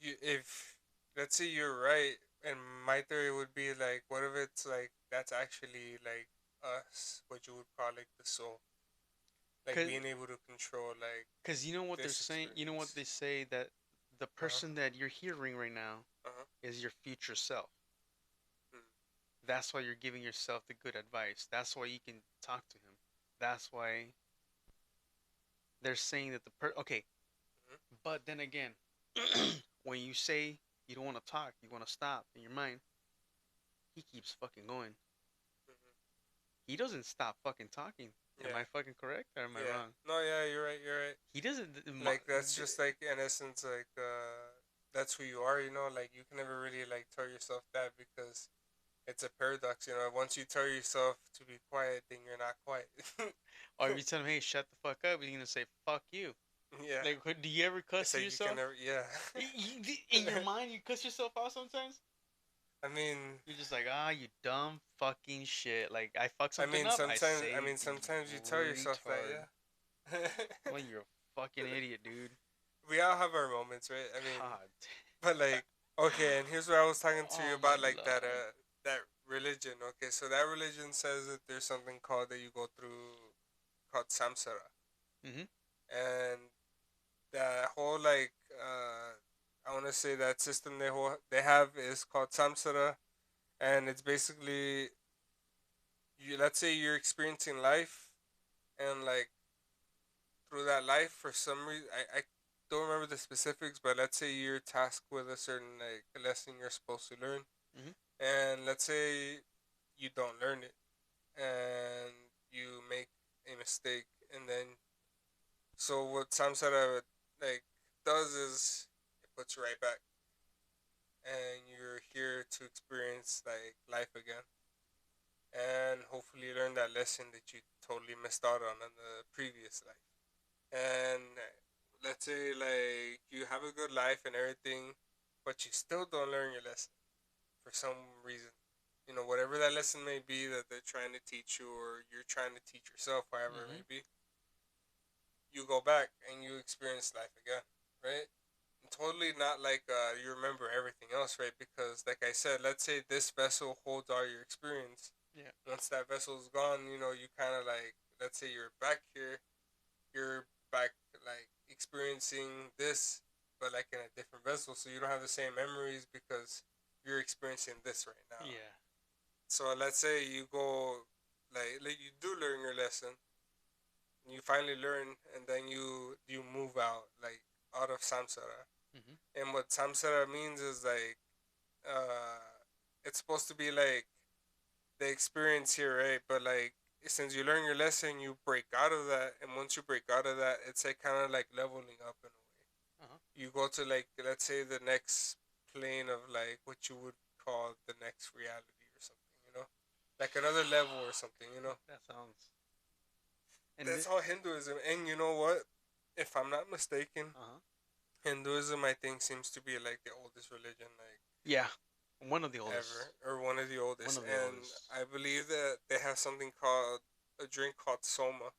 if let's say you're right, and my theory would be like, what if it's like that's actually like us, what you would call like the soul, like Cause, being able to control like Cause you know what they're this saying. You know what experience. they say that the Uh-huh. person that you're hearing right now Uh-huh. is your future self. Mm. That's why you're giving yourself the good advice. That's why you can talk to him. That's why they're saying that okay. Mm-hmm. But then again, when you say you don't want to talk, you want to stop in your mind, he keeps fucking going. Mm-hmm. He doesn't stop fucking talking. Am Yeah. I fucking correct or am I Yeah. wrong? No, yeah, you're right, you're right. He doesn't. Like that's just like in essence like that's who you are, like you can never really like tell yourself that, because it's a paradox, once you tell yourself to be quiet, then you're not quiet. Or if you tell him, "Hey, shut the fuck up," he's gonna say, "Fuck you." Yeah. Like, do you ever It's cuss like you can yourself? never, yeah. In your mind, you cuss yourself out sometimes. I mean, You're just like, ah, you dumb fucking shit. Like, I fuck I something mean, up, I sometimes, I say, mean, sometimes you you tell yourself that, retard. yeah. Well, you're a fucking idiot, dude. We all have our moments, right? I mean, God. but like, okay, and here's what I was talking to you Oh my about, like that, lord. that religion. Okay, so that religion says that there's something called that you go through called samsara, Mm-hmm. and that whole like, I want to say that system they have is called samsara, and it's basically you. Let's say you're experiencing life, and like through that life for some reason I don't remember the specifics, but let's say you're tasked with a certain like lesson you're supposed to learn, Mm-hmm. and let's say you don't learn it, and you make a mistake, and then so what samsara like does is it puts you right back, and you're here to experience like life again. and hopefully learn that lesson that you totally missed out on in the previous life. And let's say like you have a good life and everything, but you still don't learn your lesson for some reason. You know, whatever that lesson may be that they're trying to teach you or you're trying to teach yourself, however it Mm-hmm. may be, you go back and you experience life again, right? And totally not like you remember everything else, right? Because, like I said, let's say this vessel holds all your experience. Yeah. Once that vessel is gone, you know, you kind of like, let's say you're back here, you're back like experiencing this, but like in a different vessel. So you don't have the same memories because you're experiencing this right now. Yeah. So let's say you go, like you do learn your lesson, you finally learn, and then you move out, like out of samsara. Mm-hmm. And what samsara means is like, uh, it's supposed to be like the experience here, right? But like since you learn your lesson, you break out of that, and once you break out of that, it's like kind of like leveling up in a way. Uh-huh. You go to like let's say the next plane of like what you would call the next reality or something, you know, like another level or something, you know. That sounds. And That's all Hinduism, and you know what? If I'm not mistaken, uh-huh. Hinduism I think seems to be like the oldest religion like Yeah. One of the oldest. ever, or one of the One oldest, of the and oldest. I believe that they have something called a drink called soma.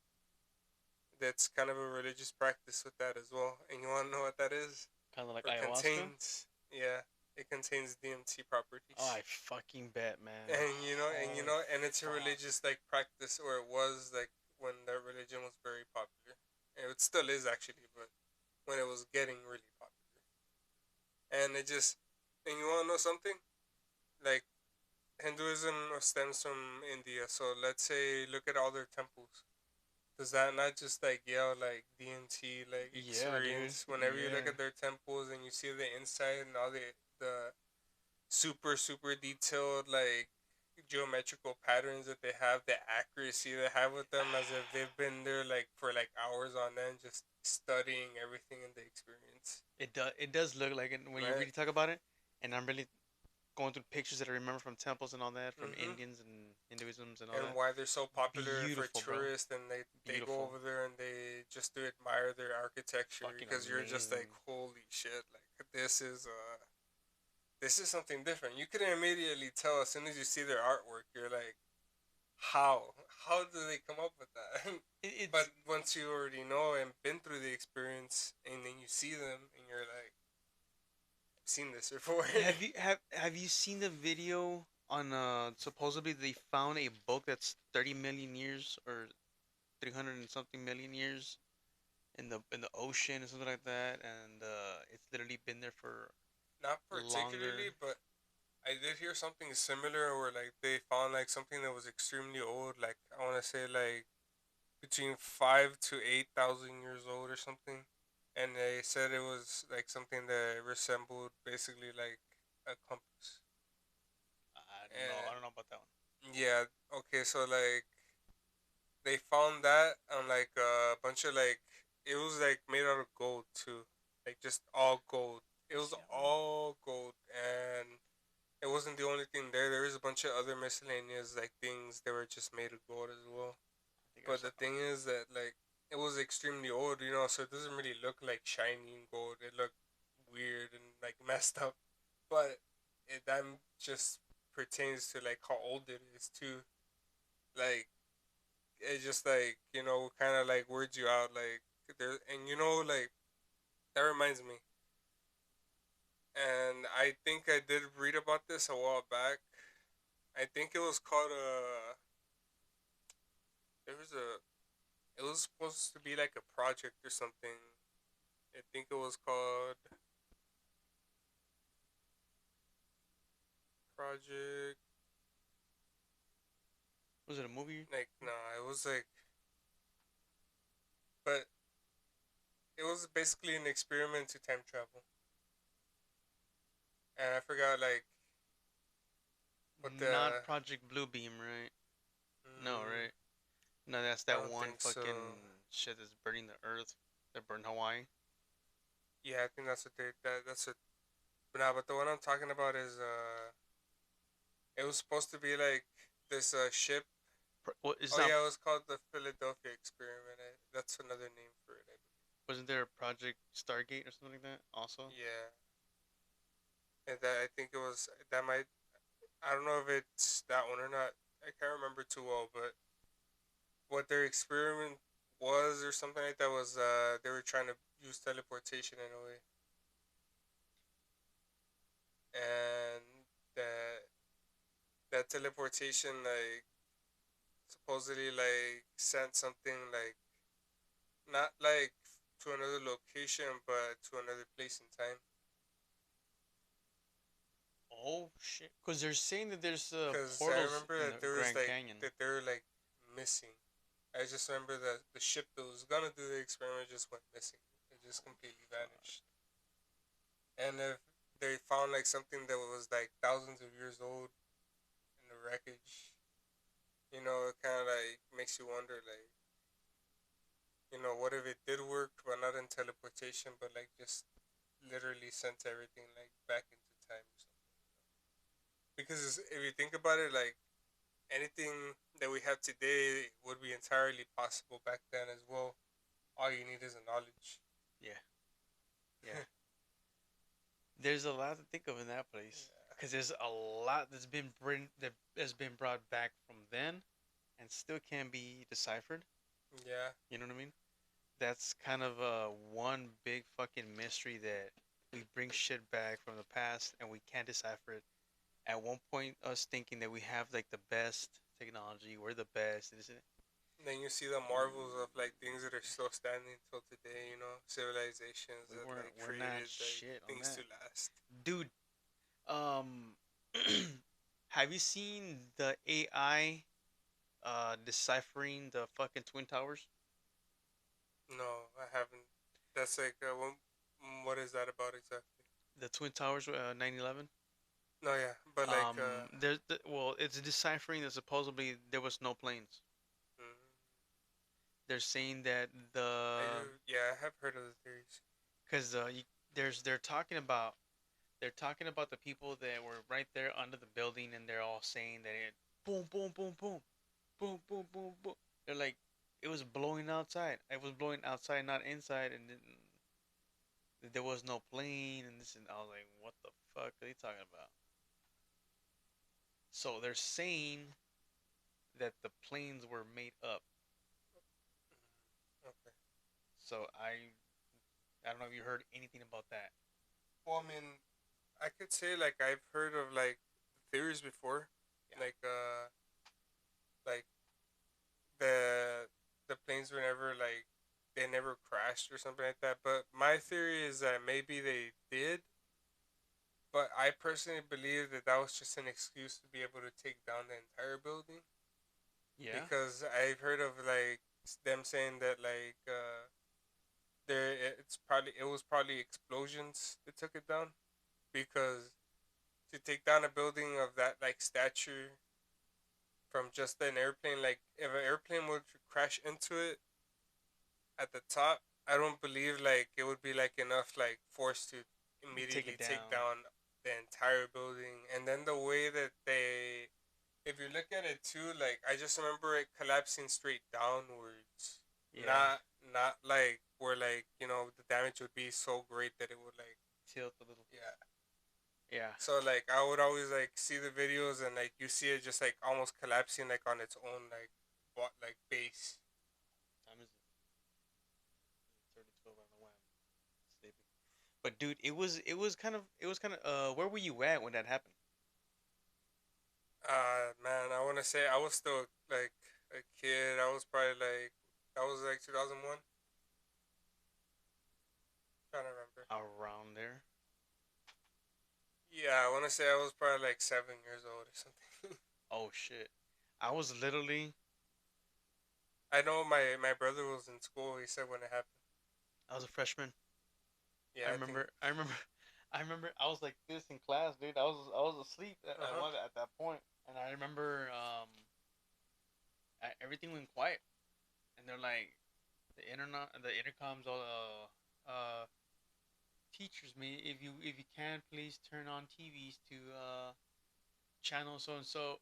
That's kind of a religious practice with that as well. And you want to know what that is? Kind of like Or ayahuasca. contains, yeah, it contains DMT Oh, properties. I fucking bet, man. And Holy and it's a fuck. religious like practice, or it was like when that religion was very popular. And it still is actually, but when it was getting really popular, and it just, and you want to know something? Like Hinduism stems from India, so let's say look at all their temples. Does that not just like yell like DMT like Yeah, dude. experience whenever you look Yeah. at their temples and you see the inside and all the super detailed like geometrical patterns that they have, the accuracy they have with them, as if they've been there like for like hours on end just studying everything in the experience, It does look like it when you right? really talk about it, and I'm really going through pictures that I remember from temples and all that, from Mm-hmm. Indians and Hinduisms and all And that. why they're so popular for Beautiful, bro. tourists, and they go Beautiful. over there and they just to admire their architecture, Fucking because you're just like amazing. holy shit, like this is something different. You can immediately tell as soon as you see their artwork. You're like, how do they come up with that? But It's once you already know and been through the experience, and then you see them and you're like, I've seen this before. have you seen the video on supposedly they found a book that's 30 million years or 300 and something million years in the ocean or something like that, and it's literally been there for Not longer. particularly, but I did hear something similar where like they found like something that was extremely old, like I want to say like between 5 to 8,000 years old or something, and they said it was like something that resembled basically like a compass. I And don't know about that one. yeah, okay, so like they found that on like a bunch of like, it was like made out of gold too, like just all gold. It was See, all gold, and it wasn't the only thing there. There was a bunch of other miscellaneous like things that were just made of gold as well. I think I But saw the that thing is that like it was extremely old, you know, so it doesn't really look like shiny gold. It looked weird and like messed up. But it that just pertains to like how old it is too. Like it just like, you know, kind of like weirds you out like there, and you know, like that reminds me. And I think I did read about this a while back. I think it was called there was a, it was supposed to be like a project or something. I think it was called Project, one. Was it a movie? like no, it was like, but it was basically an experiment to time travel. And I forgot like what Not the, Project Bluebeam, right? No, mm, right? No, that's I that don't one think so. fucking shit that's burning the earth. That burned Hawaii. Yeah, I think that's what that's what. But nah, but the one I'm talking about is it was supposed to be like this ship. What it's Oh not? yeah, it was called the Philadelphia Experiment. That's another name for it, I Wasn't there a Project Stargate or something like that? Also, believe. Yeah, and that I think it was that might. I don't know if it's that one or not. I can't remember too well, but what their experiment was or something like that was they were trying to use teleportation in a way, and that that teleportation like supposedly like sent something like not like to another location but to another place in time. oh shit! Because they're saying that there's Because I portals remember in the that there was Grand like Canyon. that they were like missing. I just remember that the ship that was gonna do the experiment just went missing. It just completely vanished. And if they found like something that was like thousands of years old in the wreckage, it kind of like makes you wonder, like, what if it did work, but not in teleportation, but like just literally sent everything like back into time or something. Because if you think about it, like anything that we have today would be entirely possible back then as well. All you need is a knowledge. Yeah, yeah. There's a lot to think of in that place because there's a lot that has been brought back from then and still can't be deciphered. Yeah. You know what I mean? That's kind of one big fucking mystery that we bring shit back from the past and we can't decipher it. At one point, us thinking that we have like the best technology, we're the best, isn't it? And then you see the marvels of like things that are still standing till today. Civilizations We that weren't. like We're not created like shit on things to that, last. dude. Um, have you seen the AI deciphering the fucking twin towers? No, I haven't. That's like what is that about exactly? The twin towers, 9/11. No, yeah, but like Well, it's deciphering that supposedly there was no planes. mm, They're saying that I the do. Yeah, I have heard of the theories. because they're talking about the people that were right there under the building, and they're all saying that it boom boom boom boom boom boom boom boom. They're like it was blowing outside. It was blowing outside, not inside, and then there was no plane and this and I was like, what the fuck are they talking about? So they're saying that the planes were made up. Okay. So I don't know if you heard anything about that. Well, I mean, I could say like I've heard of like theories before, Yeah. like like the the planes were never like they never crashed or something like that. But my theory is that maybe they did, but I personally believe that that was just an excuse to be able to take down the entire building Yeah. because I've heard of like them saying that like it was probably explosions that took it down because to take down a building of that like stature from just an airplane, like if an airplane would crash into it at the top, I don't believe like it would be like enough like force to Take it immediately take down. down the entire building. And then the way that if you look at it too, like I just remember it collapsing straight downwards, Yeah. not like where like the damage would be so great that it would like Tilt a little. yeah. Yeah. So like I would always like see the videos and like you see it just like almost collapsing like on its own like base. Time is it? 30:12 on the wham. Sleepy. But dude, it was kind of where were you at when that happened? Man, I want to say I was still like a kid. I was probably like that was like 2001. Trying to remember. Around there. Yeah, I want to say I was probably like 7 years old or something. Oh shit. I was literally I know my brother was in school. He said when it happened. I was a freshman. I Yeah, I think. remember I remember I remember I was like this in class, dude. I was asleep Uh huh. at that point, and I remember everything went quiet, and they're like the intercoms all teachers me if you can please turn on TVs to channel so and so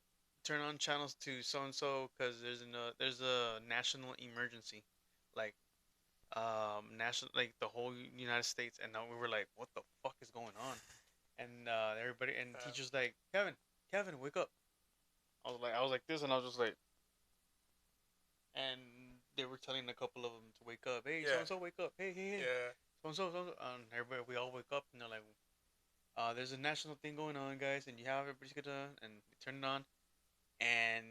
turn on channels to so and so because there's a national emergency, like national like the whole United States, and now we were like, what the fuck is going on? And everybody and Uh, teachers like, Kevin, wake up. I was like this, and I was just like, and they were telling a couple of them to wake up. Hey, so yeah, and so, wake up. Hey, yeah. so and so, so and so. And everybody, we all wake up, and they're like, there's a national thing going on, guys, and you have everybody's gonna and they turn it on, and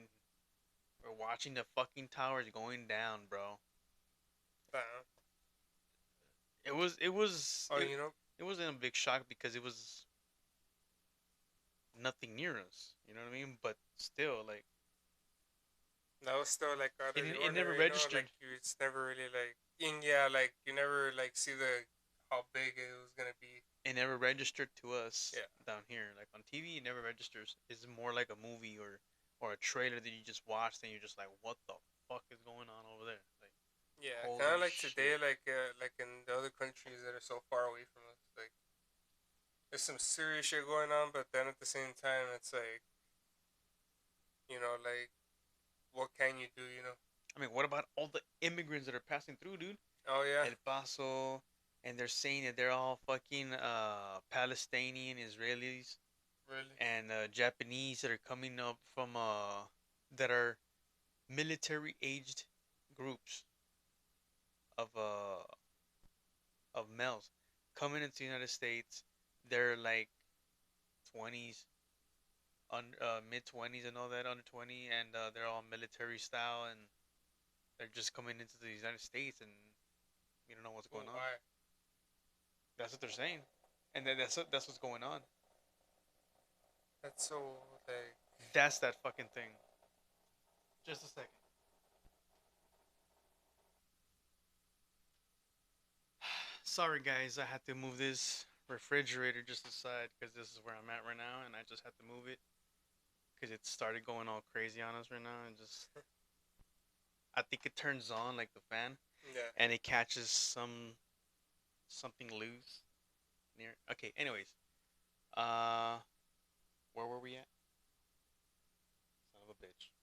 we're watching the fucking towers going down, bro. Damn. It was it was Oh, it, you know, it wasn't a big shock because it was nothing near us. You know what I mean? But still, like that was still like out of the it never ordinary. You know, like registered. you, it's never really like in. Yeah, like you never like see the how big it was gonna be. It never registered to us Yeah, down here. Like on TV, it never registers. It's more like a movie or a trailer that you just watched and you're just like, what the fuck is going on over there? Like, yeah. Kind holy of like shit. today, like in the other countries that are so far away from us. Like there's some serious shit going on, but then at the same time, it's like like what can you do? You know? I mean, what about all the immigrants that are passing through, dude? Oh yeah, El Paso, and they're saying that they're all fucking Palestinian Israelis really. and Japanese that are coming up from that are military aged groups of of males coming into the United States. They're like 20s, mid 20s, and all that, under 20, and they're all military style, and they're just coming into the United States, and you don't know what's But going on. why? That's what they're saying, and then that's what's going on. That's so like That's that fucking thing. Just a second. Sorry, guys, I had to move this refrigerator just aside because this is where I'm at right now, and I just had to move it because it started going all crazy on us right now, and just I think it turns on like the fan, yeah. and it catches something loose near. Okay, anyways, uh, where were we at? Son of a bitch.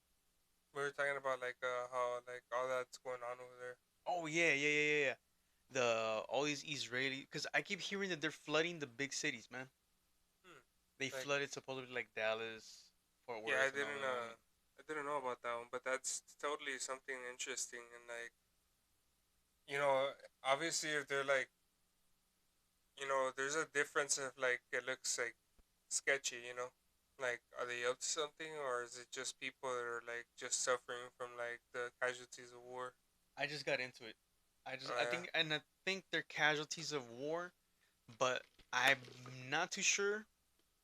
We were talking about like how like all that's going on over there. Oh yeah. The all these Israeli, because I keep hearing that they're flooding the big cities, man. Hmm. They Like flooded supposedly like Dallas, Fort yeah, Worth, and all that. I didn't know about that one, but that's totally something interesting and like you know obviously if they're like there's a difference if like it looks like sketchy, like are they up to something or is it just people that are like just suffering from like the casualties of war? I just got into it. Oh I yeah, think, and I think they're casualties of war, but I'm not too sure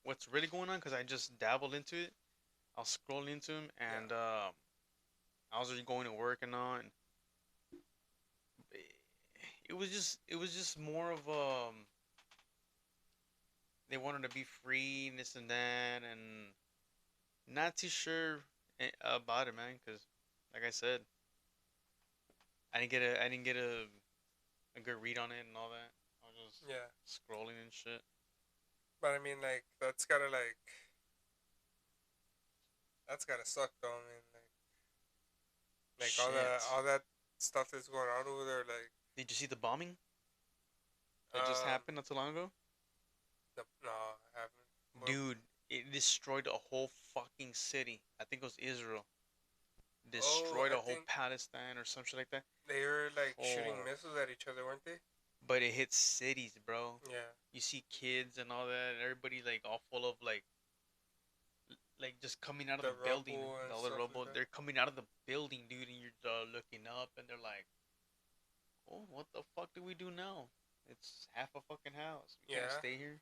what's really going on because I just dabbled into it. I was scrolling into them, yeah, and I was just going to work and all, and it was just more of they wanted to be free and this and that, and not too sure about it, man. Because like I said, I didn't get a good read on it and all that. I was just yeah. scrolling and shit. But I mean, like that's gotta suck though. I mean, like Shit. all that stuff that's going on over there. Like, Did you see the bombing that just um, happened not too long ago? no, I haven't. Well, Dude, it destroyed a whole fucking city. I think it was Israel. oh, Destroyed I a whole think Palestine or some shit like that. they were like shooting Oh, missiles at each other, weren't they? but it hit cities, bro. Yeah, You see kids and all that, and everybody like all full of like just coming out of the the building, rubble and all the stuff like rubble. that. They're coming out of the building, dude, and you're looking up, and they're like, "Oh, what the fuck do we do now? It's half a fucking house. We can't Yeah, stay here."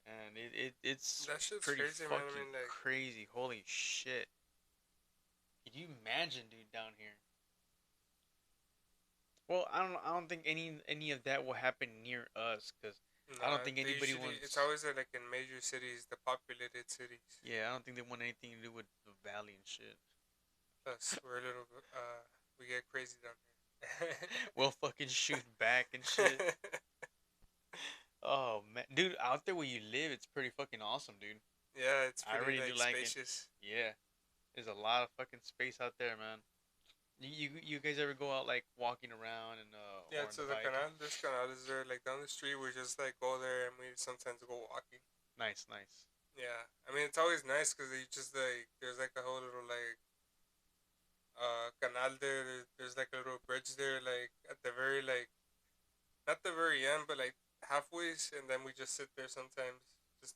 And it's that shit's pretty crazy, man. I fucking mean, like, crazy. Holy shit! Can you imagine, dude, down here? Well, I don't think any of that will happen near us, cause I don't nah, think they anybody usually it's wants. always like in major cities, the populated cities. Yeah, I don't think they want anything to do with the valley and shit. Plus, we're a little we get crazy down here. We'll fucking shoot back and shit. Oh man, dude, out there where you live, it's pretty fucking awesome, dude. Yeah, it's I pretty really do like like it. spacious. Yeah, there's a lot of fucking space out there, man. You guys ever go out like walking around and Yeah, or on to the the bike? canal. There's canals there, like down the street. We just like go there and we sometimes go walking. Nice, nice. Yeah, I mean it's always nice because you just like there's like a whole little like canal there. There's like a little bridge there, like at the very like not the very end, but like halfway, and then we just sit there sometimes, just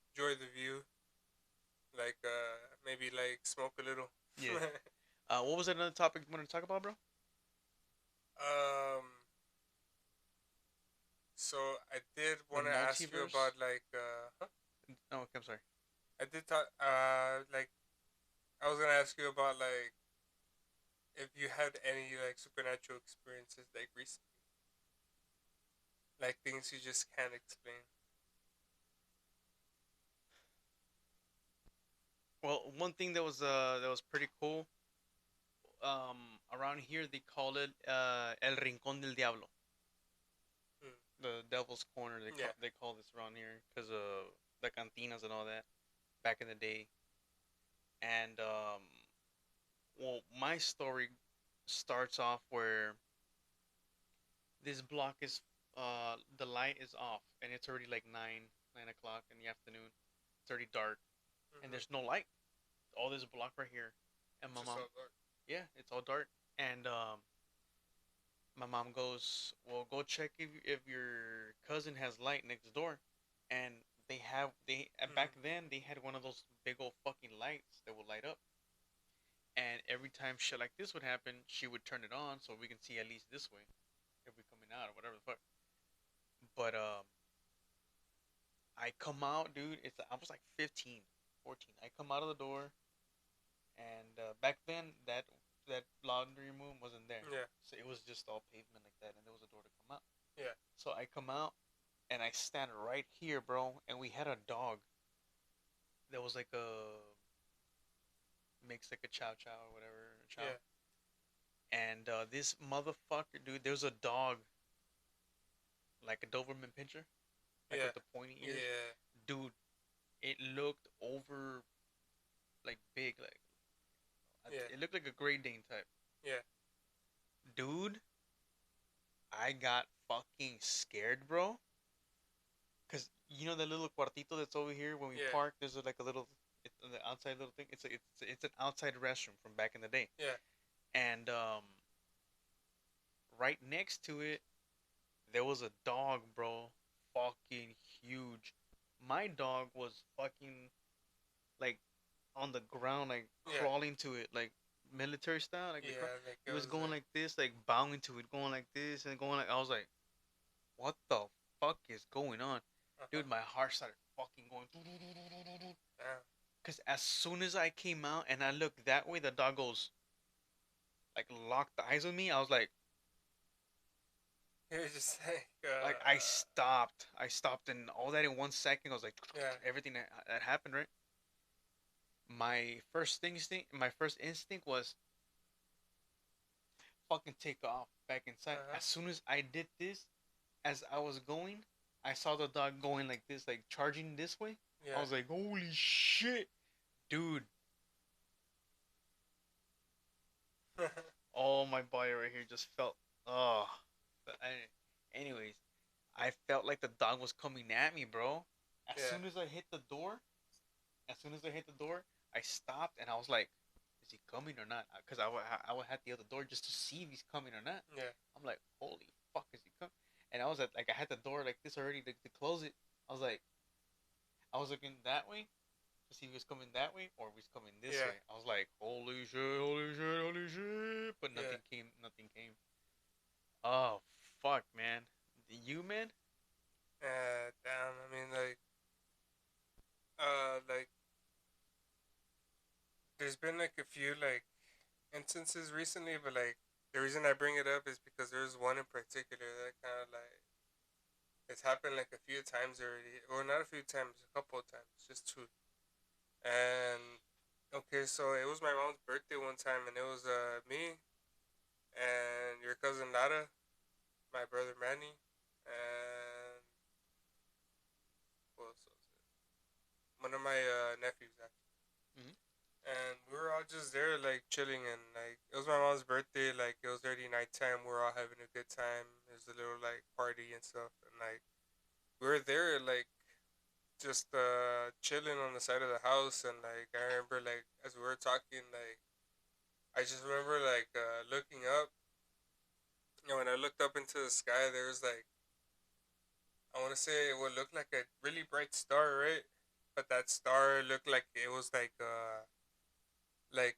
enjoy the view, like maybe like smoke a little. Yeah. What was another topic you wanted to talk about, bro? um, so I did The want to ask you multiverse? about like Oh, okay, I'm sorry. I did talk like I was gonna ask you about like if you had any like supernatural experiences like recently, like things you just can't explain. Well, one thing that was pretty cool. Around here they call it El Rincón del Diablo, Hmm. the Devil's Corner. Yeah. They call this around here because of the cantinas and all that back in the day. And well, my story starts off where this block is the light is off and it's already like 9 o'clock in the afternoon. It's already dark and Mm-hmm. there's no light. All this block right here, and my Just mom, all dark. yeah, it's all dark. And my mom goes, "Well, go check if your cousin has light next door." And they back Mm-hmm. then they had one of those big old fucking lights that would light up. And every time shit like this would happen, she would turn it on so we can see at least this way if we're coming out or whatever the fuck. But I come out, dude. I was like 15, 14. I come out of the door, and back then that laundry room wasn't there, Yeah. so it was just all pavement like that, and there was a door to come out. Yeah. So I come out and I stand right here, bro. And we had a dog that was like a mix, like a chow chow or whatever chow. Yeah. And this motherfucker, dude, there's a dog like a Doberman Pinscher, like Yeah. with the pointy ears, Yeah. dude. It looked over like big, like Yeah. it looked like a Great Dane type, Yeah. dude. I got fucking scared, bro. Cause you know the little cuartito that's over here when we Yeah. park. There's like a little, it's on the outside little thing. It's an outside restroom from back in the day, Yeah. and right next to it there was a dog, bro. Fucking huge. My dog was fucking like on the ground, like Yeah. crawling to it, like military style, like the Yeah. Like he it was was going like this, like bowing to it, going like this, and going like I was like, what the fuck is going on, uh-huh. dude? My heart started fucking going. Damn. Cause as soon as I came out and I looked that way, the dog goes like locked eyes with me. I was It was just like I stopped, and all that in 1 second. I was like, yeah. everything that happened, right? My first instinct was fucking take off back inside. Uh-huh. As soon as I did this, as I was going, I saw the dog going like this, like charging this way. I Yeah. was like, holy shit, dude! All my body right here just felt, oh. But anyways, I felt like the dog was coming at me, bro. As yeah. soon as I hit the door, as soon as I hit the door, I stopped and I was like, "Is he coming or not?" Because I would have the other door just to see if he's coming or not. Yeah. I'm like, "Holy fuck, is he coming?" And I was at like I had the door like this already to close it. I was like, I was looking that way to see if he was coming that way or if he's coming this Yeah. way. I was like, "Holy shit, holy shit, holy shit!" But Yeah. nothing came. Nothing came. Oh fuck, man. You man? Damn. I mean, like there's been like a few like instances recently, but like the reason I bring it up is because there's one in particular that kind of like it's happened like a few times already. Well, not a few times, a couple of times, just two. And okay, so it was my mom's birthday one time, and it was me and your cousin Lara, my brother Manny, and who else was it? one of my nephews actually, Mm-hmm. and we were all just there like chilling, and like it was my mom's birthday. Like it was already nighttime. We were all having a good time. It was a little like party and stuff, and like we were there like just chilling on the side of the house, and like I remember like as we were talking, like I just remember like looking up. You know, when I looked up into the sky, there was like I want to say what looked like a really bright star, right? But that star looked like it was like like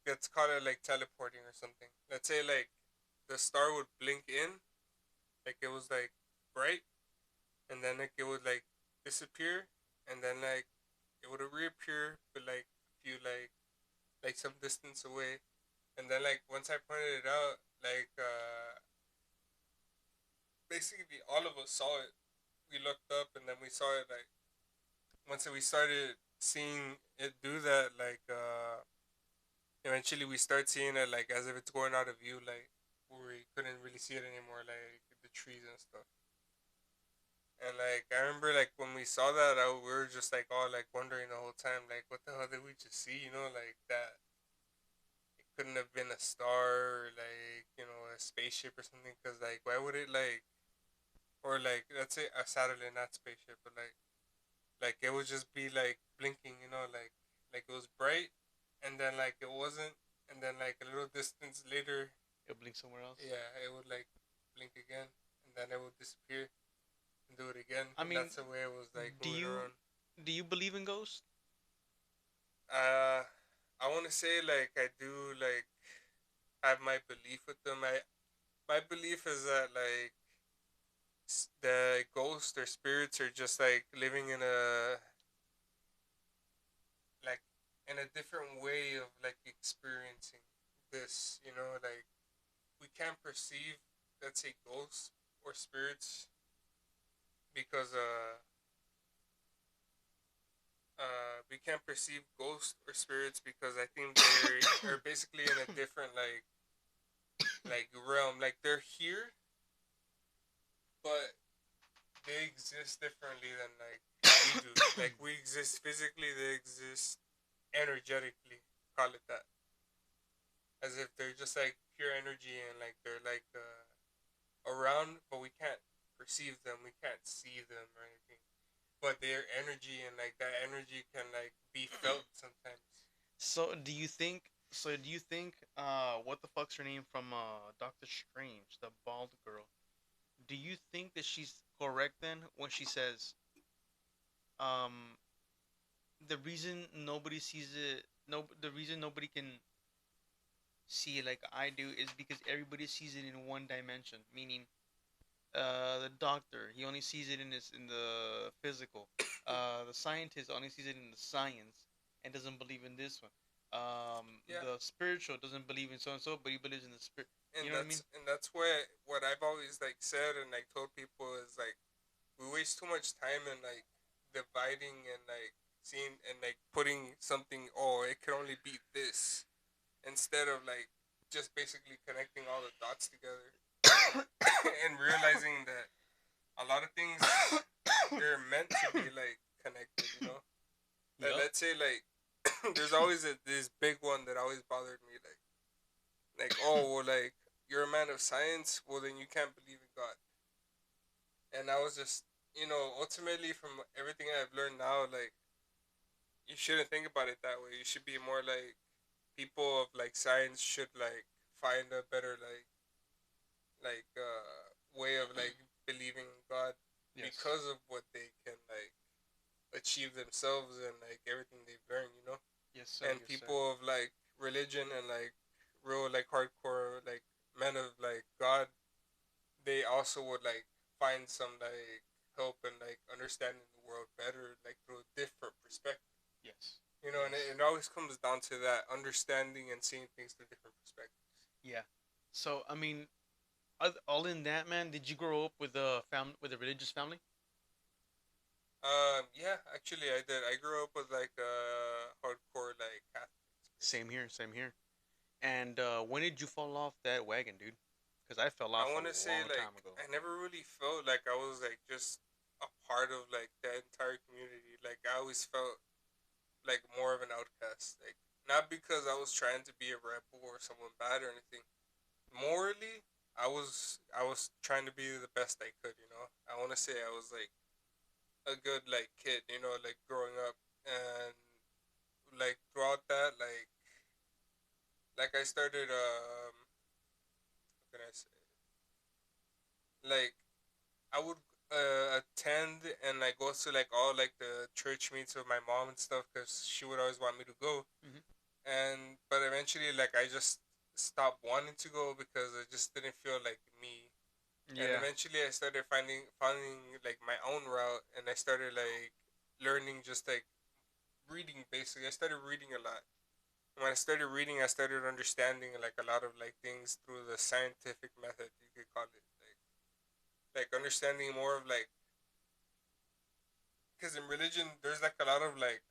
let's call it like teleporting or something. Let's say like the star would blink in, like it was like bright, and then like it would like disappear, and then like it would reappear, but like a few like some distance away, and then like once I pointed it out, like basically all of us saw it. We looked up and then we saw it like once we started seeing it do that, like eventually we start seeing it like as if it's going out of view, like where we couldn't really see it anymore, like the trees and stuff. And like I remember like when we saw that, we were just like all like wondering the whole time, like what the hell did we just see? You know, like that it couldn't have been a star or like a spaceship or something. Cause like why would it like or like let's say a satellite, not spaceship, but like it would just be like blinking, like it was bright, and then like it wasn't, and then like a little distance later, It'll blink somewhere else. yeah, it would like blink again, and then it would disappear and do it again, I and mean, that's the way it was like do moving you around. do you believe in ghosts? Uh, I want to say like I do like have my belief with them. My belief is that like the ghosts or spirits are just like living in a like in a different way of like experiencing this. Like we can't perceive, let's say, ghosts or spirits because we can't perceive ghosts or spirits because I think they are basically in a different like realm. Like they're here, but they exist differently than like we do. Like we exist physically, they exist energetically. Call it that, as if they're just like pure energy and like they're like around, but we can't perceive them. We can't see them or anything. But their energy and like that energy can like be felt sometimes. So do you think what the fuck's her name from Doctor Strange, the bald girl? Do you think that she's correct then when she says um the reason nobody sees it, no, the reason nobody can see it like I do is because everybody sees it in one dimension, meaning the doctor, he only sees it in his in the physical. The scientist only sees it in the science and doesn't believe in this one. Yeah, The spiritual doesn't believe in so and so, but he believes in the spirit. and You know what I mean? that's where what I've always like said and like told people is like we waste too much time in like dividing and like seeing and like putting something. Oh, it can only be this instead of like just basically connecting all the dots together and realizing that a lot of things they're meant to be like connected. Yup. Let's say like there's always this big one that always bothered me, like oh well, like you're a man of science, well then you can't believe in God. And I was just ultimately from everything I've learned now, like you shouldn't think about it that way. You should be more like people of like science should like find a better way of like believing in God Yes. because of what they can like achieve themselves and like everything they've learned, Yes, sir. And Yes, sir. people of like religion and like real like hardcore like men of like God, they also would like find some like help and like understanding the world better like through a different perspective. Yes. And Yes. it always comes down to that understanding and seeing things through different perspectives. Yeah. So I mean, all in that, man. Did you grow up with a family, with a religious family? Yeah, actually, I did. I grew up with like hardcore like Catholics, Same basically. here. Same here. And when did you fall off that wagon, dude? Because I fell I off want to a say long like time ago. I never really felt like I was like just a part of like that entire community. Like I always felt like more of an outcast. Like not because I was trying to be a rebel or someone bad or anything. Morally, I was trying to be the best I could. You know, I want to say I was like a good like kid. You know, like growing up and like throughout that like I started what can I say like I would attend and like go to like all like the church meets with my mom and stuff because she would always want me to go. Mm-hmm. And but eventually like I just stopped wanting to go because it just didn't feel like me. And Yeah. eventually I started finding like my own route, and I started like learning just like reading. Basically I started reading a lot. When I started reading, I started understanding like a lot of like things through the scientific method, you could call it, like understanding more of like, because in religion there's like a lot of like,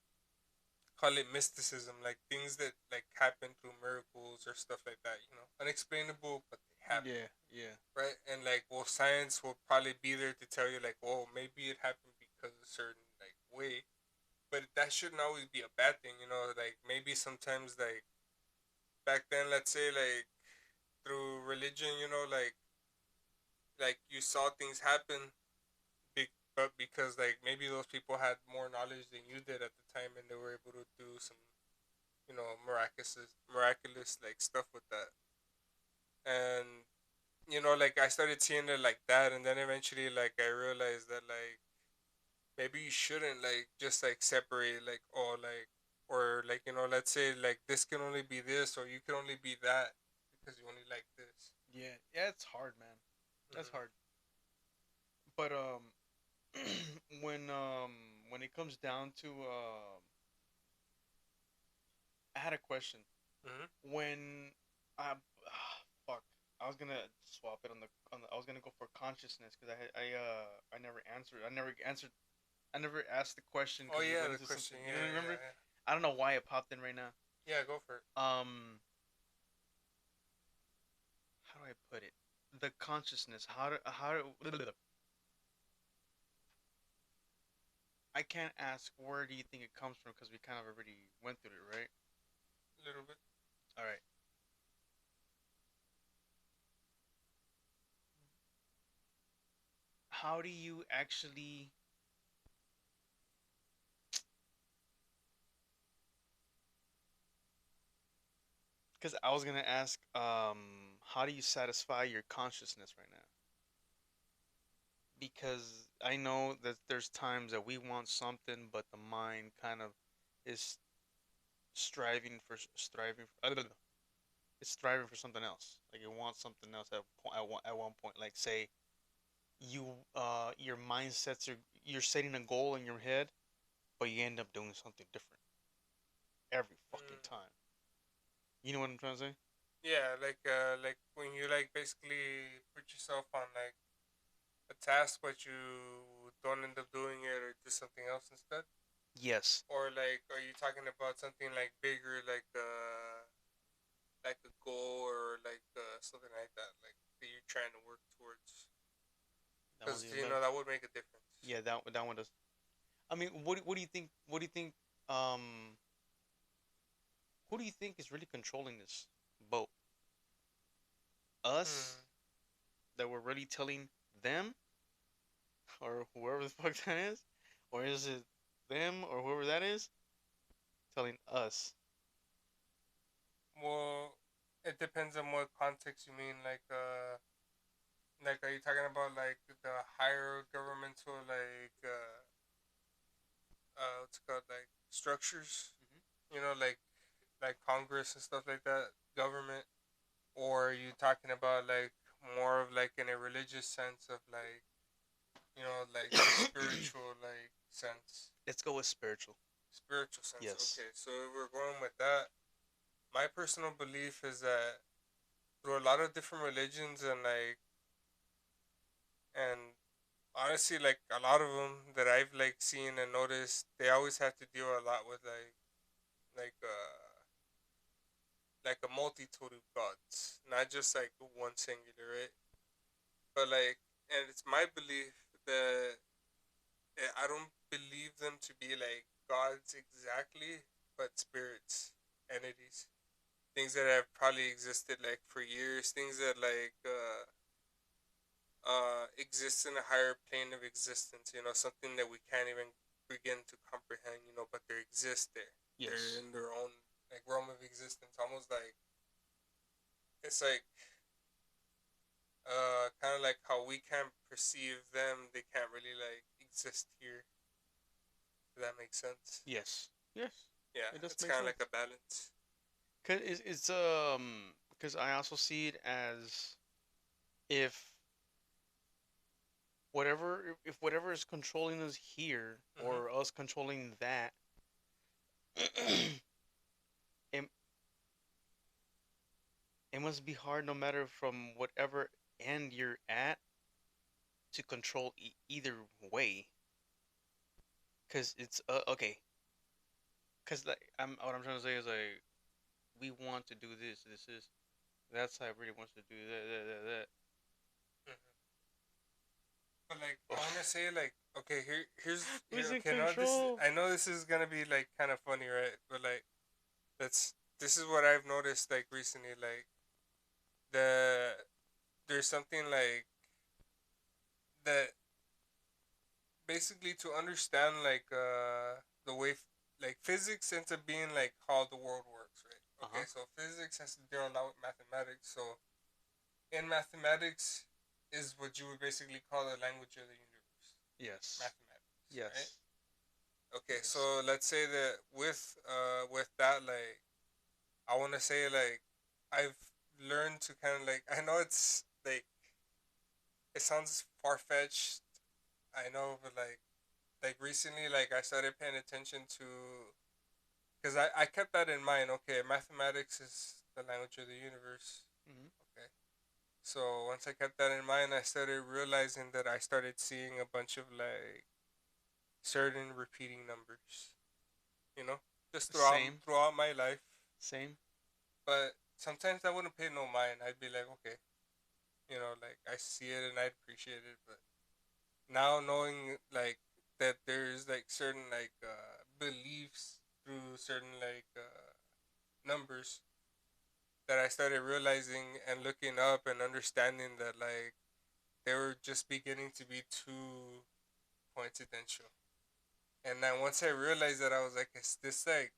call it mysticism, like things that like happen through miracles or stuff like that, you know, unexplainable but they happen, Yeah. Yeah. right? And like, well, science will probably be there to tell you like, well, maybe it happened because of a certain like way, but that shouldn't always be a bad thing, you know. Like maybe sometimes like back then, let's say like through religion, you know, like you saw things happen, but because like maybe those people had more knowledge than you did at the time, and they were able to do some, you know, miraculous like stuff with that. And you know, like I started seeing it like that, and then eventually like I realized that like maybe you shouldn't like just like separate like, oh like, or like, you know, let's say like this can only be this or you can only be that because you only like this. Yeah. Yeah. It's hard, man. That's Mm-hmm. hard. But when it comes down to I had a question. Mm-hmm. When I fuck, I was gonna swap it on the. I was gonna go for consciousness because I never answered. I never answered. I never asked the question Oh because we yeah, went the into question. something. You know, Yeah, remember? yeah, I don't know why it popped in right now. yeah. Yeah, go for it. How do I put it? The consciousness. I can't ask where do you think it comes from because we kind of already went through it, right? A little bit. All right. How do you actually? Because I was gonna ask, how do you satisfy your consciousness right now? Because I know that there's times that we want something, but the mind kind of is striving. It's striving for something else. Like it wants something else at one point. Like say you your mindsets are you're setting a goal in your head, but you end up doing something different every fucking Mm. time. You know what I'm trying to say? Yeah, like when you like basically put yourself on like a task, but you don't end up doing it or do something else instead. Yes. Or like, are you talking about something like bigger, like a goal or like something like that, like that you're trying to work towards? That one's Because even you better. know that would make a difference. Yeah, that one does. I mean, what do you think? What do you think? Um, who do you think is really controlling this boat? Us Hmm. that we're really telling them, or whoever the fuck that is, or is it them or whoever that is telling us? Well, it depends on what context you mean. Like, are you talking about like the higher governmental what's it called, like structures? Mm-hmm. You know, like Congress and stuff like that, government, or are you talking about like more of like in a religious sense of like, you know, like the spiritual like sense, Let's go with spiritual. spiritual sense? Yes. Okay, so if we're going with that, my personal belief is that through a lot of different religions and honestly like a lot of them that I've like seen and noticed, they always have to deal a lot with like like a multitude of gods, not just like one singular, right? But like, and it's my belief that I don't believe them to be like gods exactly, but spirits, entities, things that have probably existed like for years, things that like exists in a higher plane of existence. You know, something that we can't even begin to comprehend. You know, but they exist there. They're Yes. in their own like realm of existence, almost like it's like kind of like how we can't perceive them. They can't really like exist here. Does that make sense? Yes. Yes. Yeah, It does it's make kind of sense. like a balance. Cause it's because I also see it as if if whatever is controlling us here Mm-hmm. or us controlling that, it, it must be hard no matter from whatever end you're at to control either way. Cause it's okay. Cause like I'm what I'm trying to say is like we want to do this. This is that side really wants to do that. Mm-hmm. But like, That. I want to say like, okay, here. Who's in Okay, now this is. control? I know this is gonna be like kind of funny, right? But like, that's this is what I've noticed like recently. Like the there's something like that basically to understand like the way like physics ends up being like how the world works, right? Uh Okay, huh. so physics has to deal a lot with mathematics. So in mathematics is what you would basically call the language of the universe, Yes. mathematics, right? Yes. Okay, Yes. so let's say that with that like I want to say like I've learned to kind of like I know it's like it sounds far fetched. I know, but like recently like I started paying attention to because I kept that in mind. Okay, mathematics is the language of the universe. Hmm. Okay, so once I kept that in mind, I started realizing that I started seeing a bunch of like certain repeating numbers. You know, just Same. throughout my life. Same. But sometimes I wouldn't pay no mind. I'd be like, okay, you know, like I see it and I appreciate it. But now knowing like that there's like certain like beliefs through certain like numbers that I started realizing and looking up and understanding that like they were just beginning to be too coincidental. And then once I realized that, I was like, is this like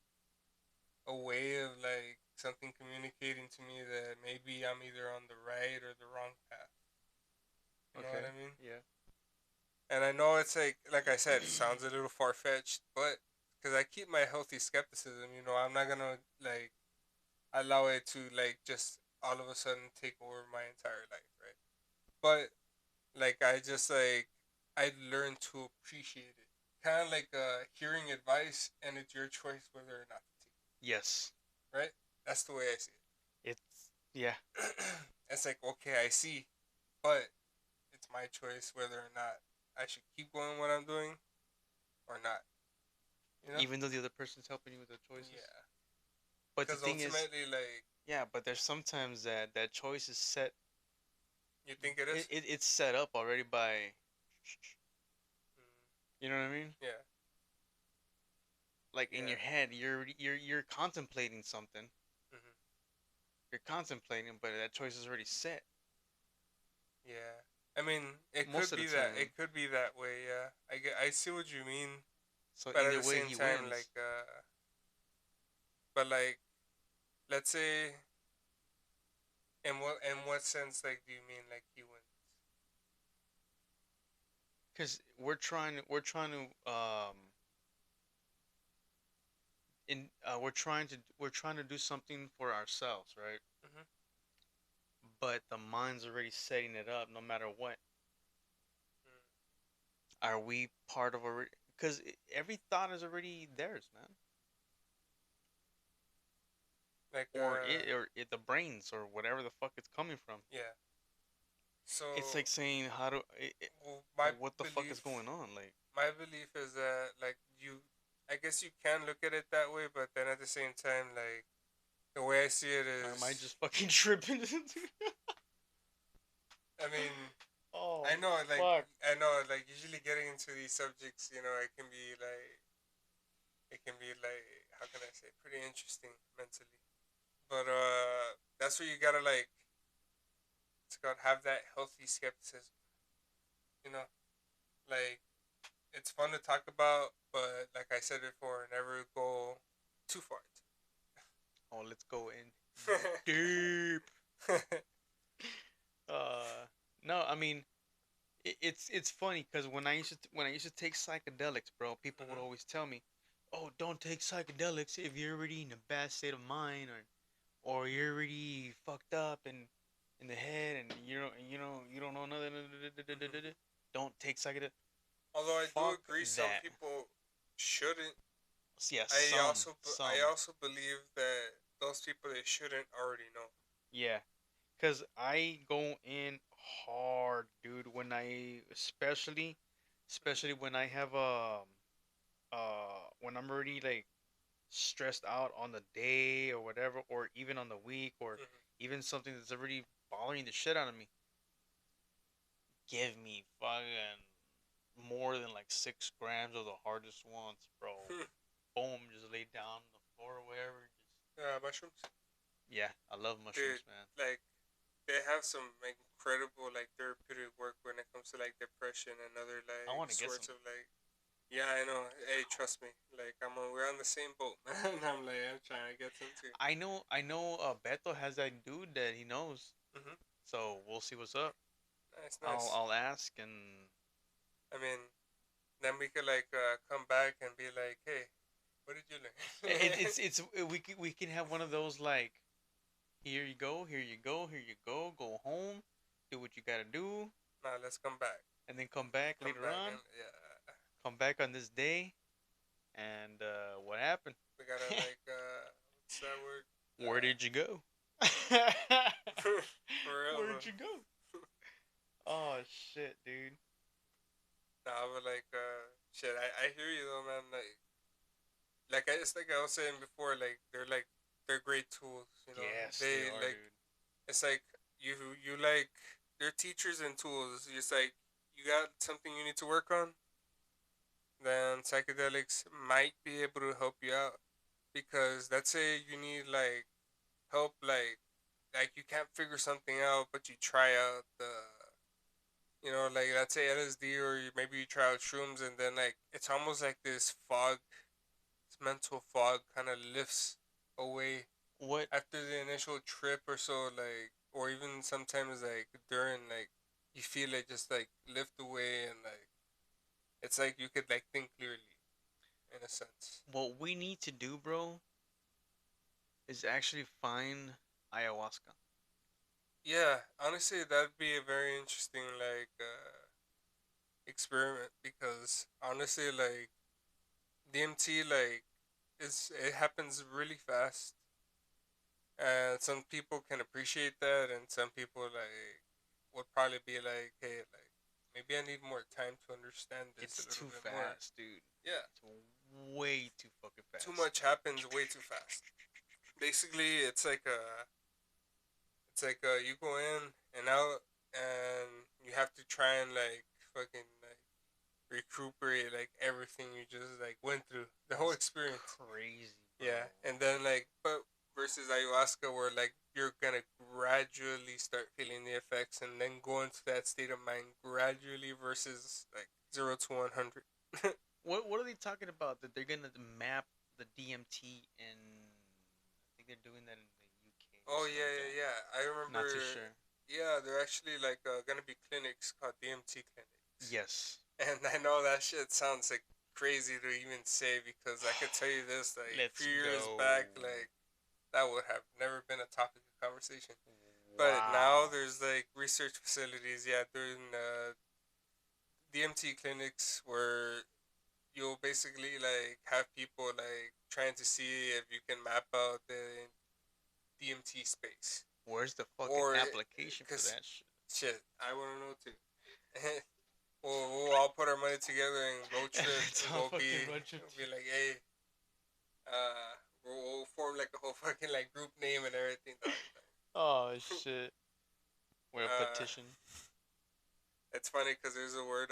a way of like something communicating to me that maybe I'm either on the right or the wrong path? You know what Okay. I mean? Yeah. And I know it's like I said, it sounds a little far fetched, but because I keep my healthy skepticism, you know, I'm not gonna like allow it to like just all of a sudden take over my entire life, right? But like I just like I learned to appreciate it, kind of like hearing advice, and it's your choice whether or not to take Yes. it, right? That's the way I see It's yeah. it. It's like okay, I see, but it's my choice whether or not I should keep going what I'm doing or not. You know? Even though the other person's helping you with the choices. Yeah. But the Because thing is, ultimately, like, yeah. But there's sometimes that choice is set. you think it is? It's set up already by. Mm, You know what I mean? yeah. Like in Yeah. your head, you're contemplating something. Hmm. You're contemplating, but that choice is already set Yeah. I mean, it most could of the be that. time. It could be that way. Yeah. I see what you mean, So but at either the way, same he time, wins. like, but like, let's say, in what sense, like, do you mean like he wins? Because we're trying to do something for ourselves, right? Hmm. But the mind's already setting it up no matter what. Mm. Are we part of a because every thought is already theirs, man. Like, Or the brains or whatever the fuck it's coming from. yeah. It's So, like saying how do well, my what the fuck is belief, going on? Like, my belief is that like you, I guess you can look at it that way, but then at the same time, like the way I see it or am I is, just fucking tripping? I mean, Oh I know, like fuck. I know, like usually getting into these subjects, it can be like, how can I say, pretty interesting mentally. But that's where you gotta like, it's got have that healthy skepticism. You know, like it's fun to talk about, but like I said before, never go too far Oh, let's go in into deep. it. Uh, no, I mean it's funny because when I used to take psychedelics, bro, people would Mhm. always tell me, "Oh, don't take psychedelics if you're already in a bad state of mind, or you're already fucked up and in the head, and you don't know nothing. Mhm. Don't take psychedelics." Although I do Fuck agree, some that. people shouldn't. Yeah, I some. also believe that those people they shouldn't already know. Yeah, cause I go in hard, dude. Especially when I have when I'm already like stressed out on the day or whatever, or even on the week, or Mhm. even something that's already bothering the shit out of me. Give me fucking more than like 6 grams of the hardest ones, bro. Mhm. Boom, just lay down on the floor or wherever. Just Yeah, mushrooms, yeah, I love dude. mushrooms, man. Like they have some like, incredible like therapeutic work when it comes to like depression and other I like want to get some. sorts of like. Yeah, I know. Hey, trust me. Like we're on the same boat, man. I'm trying to get some too. I know. Beto has that dude that he knows, Mhm. so we'll see what's up. Nice, I'll nice. I'll ask and I mean, then we could like come back and be like, hey, what did you learn? we can have one of those like, here you go, here you go, here you go home, do what you gotta do, Nah, let's come back. and then come back Come later back on. and yeah, Come back on this day, and what happened? we gotta like what's that word? Where did you go? For real Where'd though. you go? Oh shit, dude. Nah, but like shit. I hear you though, man. It's like I was saying before. They're great tools. You know, Yes, they they are, like dude. it's like you like they're teachers and tools. It's like you got something you need to work on, then psychedelics might be able to help you out. Because let's say you need like help, like you can't figure something out, but you try out like let's say LSD, or maybe you try out shrooms, and then like it's almost like this fog, this mental fog, kind of lifts away What after the initial trip or so, like, or even sometimes like during, like, you feel it just like lift away, and like it's like you could like think clearly in a sense. what we need to do, bro, is actually find ayahuasca. Yeah, honestly, that'd be a very interesting like experiment, because honestly, like DMT, like it happens really fast, and some people can appreciate that, and some people like would probably be like, hey, like maybe I need more time to understand this a It's little too bit more. fast, dude. Yeah, It's way too fucking too fast. much happens way too fast. Basically, you go in and out, and you have to try and like fucking like recuperate like everything you just like went through, the whole That's experience. crazy, bro. Yeah, and then like, but versus ayahuasca, where like you're gonna gradually start feeling the effects, and then go into that state of mind gradually, versus like 0 to 100. What are they talking about? That they're gonna map the DMT in? I think they're doing that in the UK or Oh something yeah, like yeah, that. yeah. I remember. Not too sure. Yeah, they're actually like gonna be clinics called DMT clinics, Yes. and I know that shit sounds like crazy to even say, because I could tell you this, like a Let's few years go. back, like that would have never been a topic of conversation. But now Wow. there's like research facilities, yeah, doing DMT clinics, where you'll basically like have people like trying to see if you can map out the DMT space, Where's the fucking or application for because that shit? shit, I want to know too. We'll all put our money together and road trip It's and all fucking road trip. be like, hey, we'll form like a whole fucking like group name and everything, dog. Oh shit. We're a uh, petition. It's funny because there's a word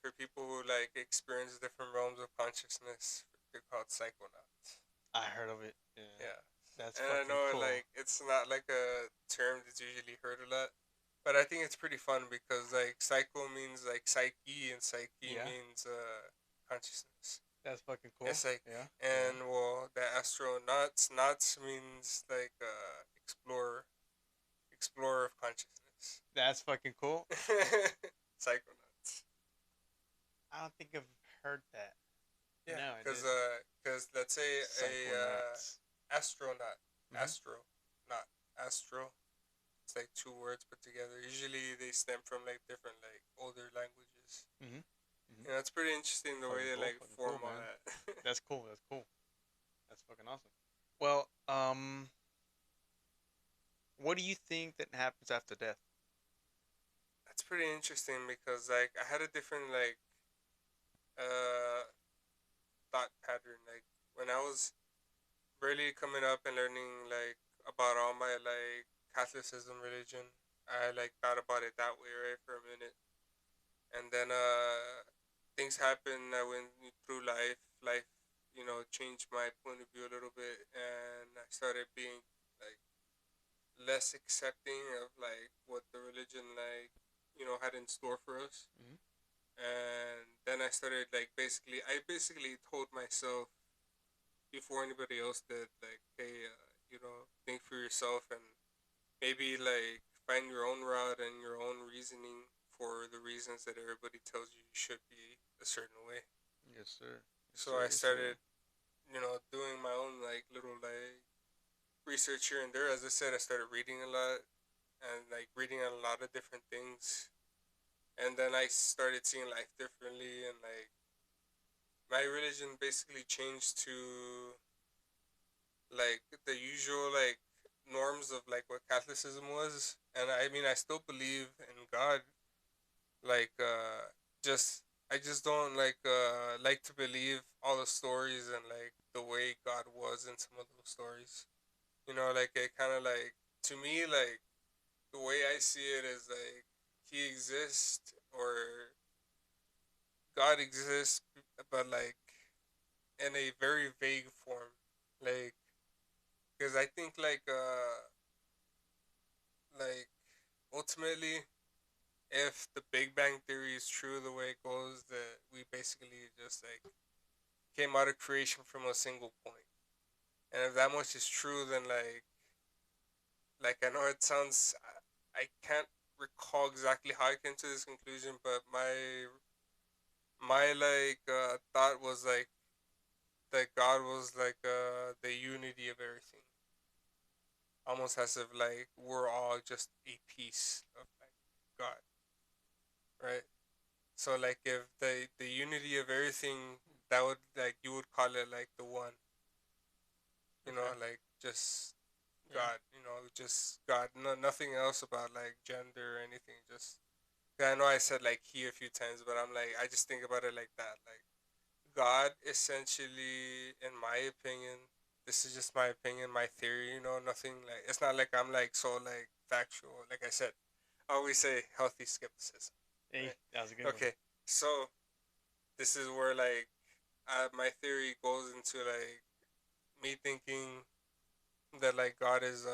for people who like experience different realms of consciousness. They're called psychonauts. I heard of it. Yeah, Yeah, that's and I fucking know cool. like it's not like a term that's usually heard a lot, but I think it's pretty fun because like psycho means like psyche and psyche Yeah, means consciousness. that's fucking cool. It's like Yeah, yeah, and well the astronauts knots means like explorer of consciousness. that's fucking cool. Psychonauts. I don't think I've heard that. Yeah, No, I because didn't. let's say a Psychonauts. astronaut, Mm-hmm. not astro. It's like two words put together. Usually they stem from like different like older languages. Mm-hmm. Mm-hmm. You know, it's pretty interesting the way they like Fucking form cool, all man. that. That's cool. That's cool. That's fucking awesome. Well, what do you think that happens after death? That's pretty interesting because like I had a different like uh thought pattern. Like when I was really coming up and learning like about all my like Catholicism religion, I like thought about it that way right for a minute, and then things happened. I went through life. Life, you know, changed my point of view a little bit, and I started being like less accepting of like what the religion like you know had in store for us. Mm-hmm. And then I started like I basically told myself before anybody else did like, hey, you know, think for yourself and maybe like find your own route and your own reasoning for the reasons that everybody tells you you should be a certain way. Yes, sir. Yes, So sir. I Yes, sir. started, you know, doing my own like little like research here and there. As I said, I started reading a lot and like reading a lot of different things. And then I started seeing life differently and like my religion basically changed to like the usual like norms of like what Catholicism was. And I mean I still believe in God. Like just I just don't like to believe all the stories and like the way God was in some of those stories. You know, like it kind of like to me like the way I see it is like he exists or God exists, but like in a very vague form, like because I think like ultimately if the Big Bang theory is true the way it goes that we basically just like came out of creation from a single point. And if that much is true then like I know it sounds I can't recall exactly how I came to this conclusion, but my thought was like that God was like the unity of everything. Almost as if like we're all just a piece of like God, right? So like if the unity of everything that would like you would call it like the one, you know, Okay. like just Yeah. God, you know, just God, no nothing else about like gender or anything, just I know I said like he a few times, but I'm like I just think about it like that. Like God essentially, in my opinion, this is just my opinion, my theory, you know, nothing like it's not like I'm like so like factual. Like I said, I always say healthy skepticism. Hey, Right? that was a good one. Okay. So this is where like my theory goes into like me thinking that like God is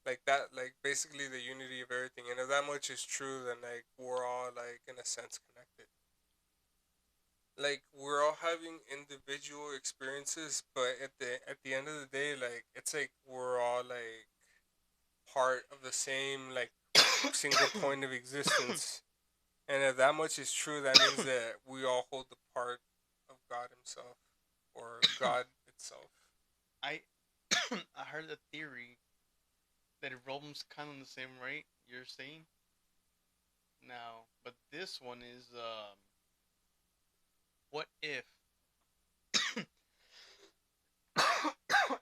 like that like basically the unity of everything, and if that much is true then like we're all like in a sense connected. Like we're all having individual experiences, but at the end of the day like it's like we're all like part of the same like single point of existence. And if that much is true that means that we all hold the part of God himself or God itself. I I heard the theory that it roams kind of in the same rate you're saying now, but this one is what if?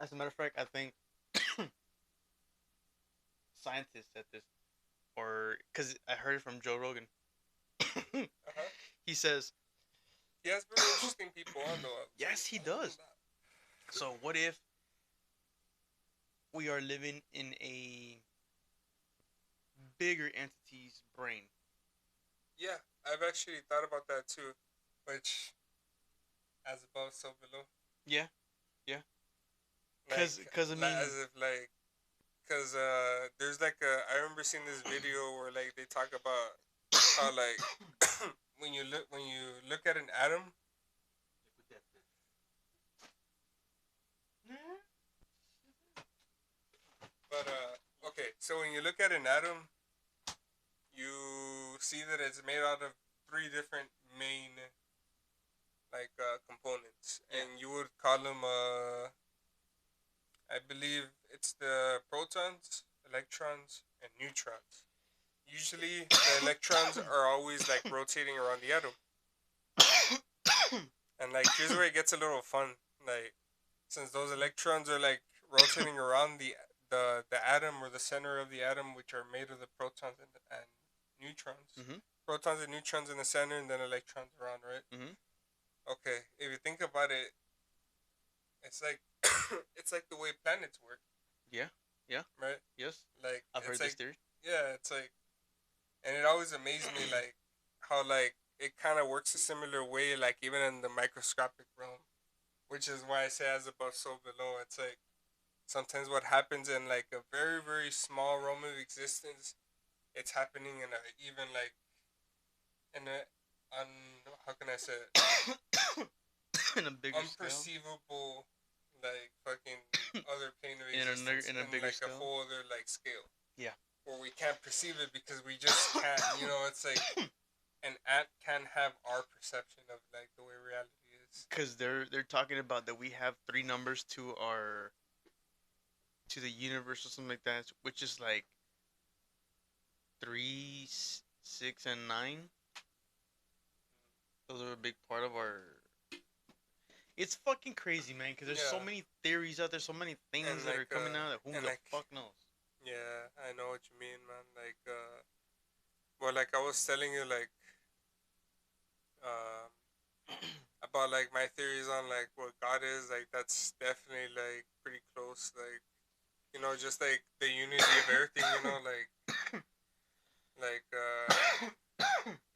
As a matter of fact, I think scientists said this, or because I heard it from Joe Rogan. Uh-huh. He says, He has very interesting people on though, I would say. yes, he I'll give him does. So what if we are living in a bigger entity's brain? Yeah, I've actually thought about that too, which as above, so below. Yeah, yeah. Like, Cause I mean, as if like, cause there's like I remember seeing this video where like they talk about how like when you look at an atom, but okay, so when you look at an atom, you see that it's made out of three different main like components, yeah, and you would call them I believe it's the protons, electrons, and neutrons. Usually, the electrons are always like rotating around the atom, and like here's where it gets a little fun. Like since those electrons are like rotating around the atom or the center of the atom, which are made of the protons and neutrons. mhm, Protons and neutrons in the center, and then electrons around, right? mhm. Okay, if you think about it, it's like it's like the way planets work, Yeah, yeah, right? yes. Like I've it's heard this like theory. yeah, it's like, and it always amazed me like how like it kind of works a similar way, like even in the microscopic realm, which is why I say as above, so below. It's like sometimes what happens in like a very very small realm of existence, it's happening in a even like in a un how can I say it, In a bigger scale. unperceivable like fucking other plane of existence In a in bigger like a scale. whole other like scale Yeah. where we can't perceive it because we just can't. You know, it's like an ant can have our perception of like the way reality is. Cause they're talking about that we have three numbers to the universe or something like that, which is like three, 6, and 9. Those are a big part of our. It's fucking crazy, man. Because there's so Yeah, many theories out there, so many things and that are coming out that who and the like fuck knows. yeah, I know what you mean, man. Like well, like I was telling you, like um, about like my theories on like what God is. Like that's definitely like pretty close. Like you know, just like the unity of everything. You know, like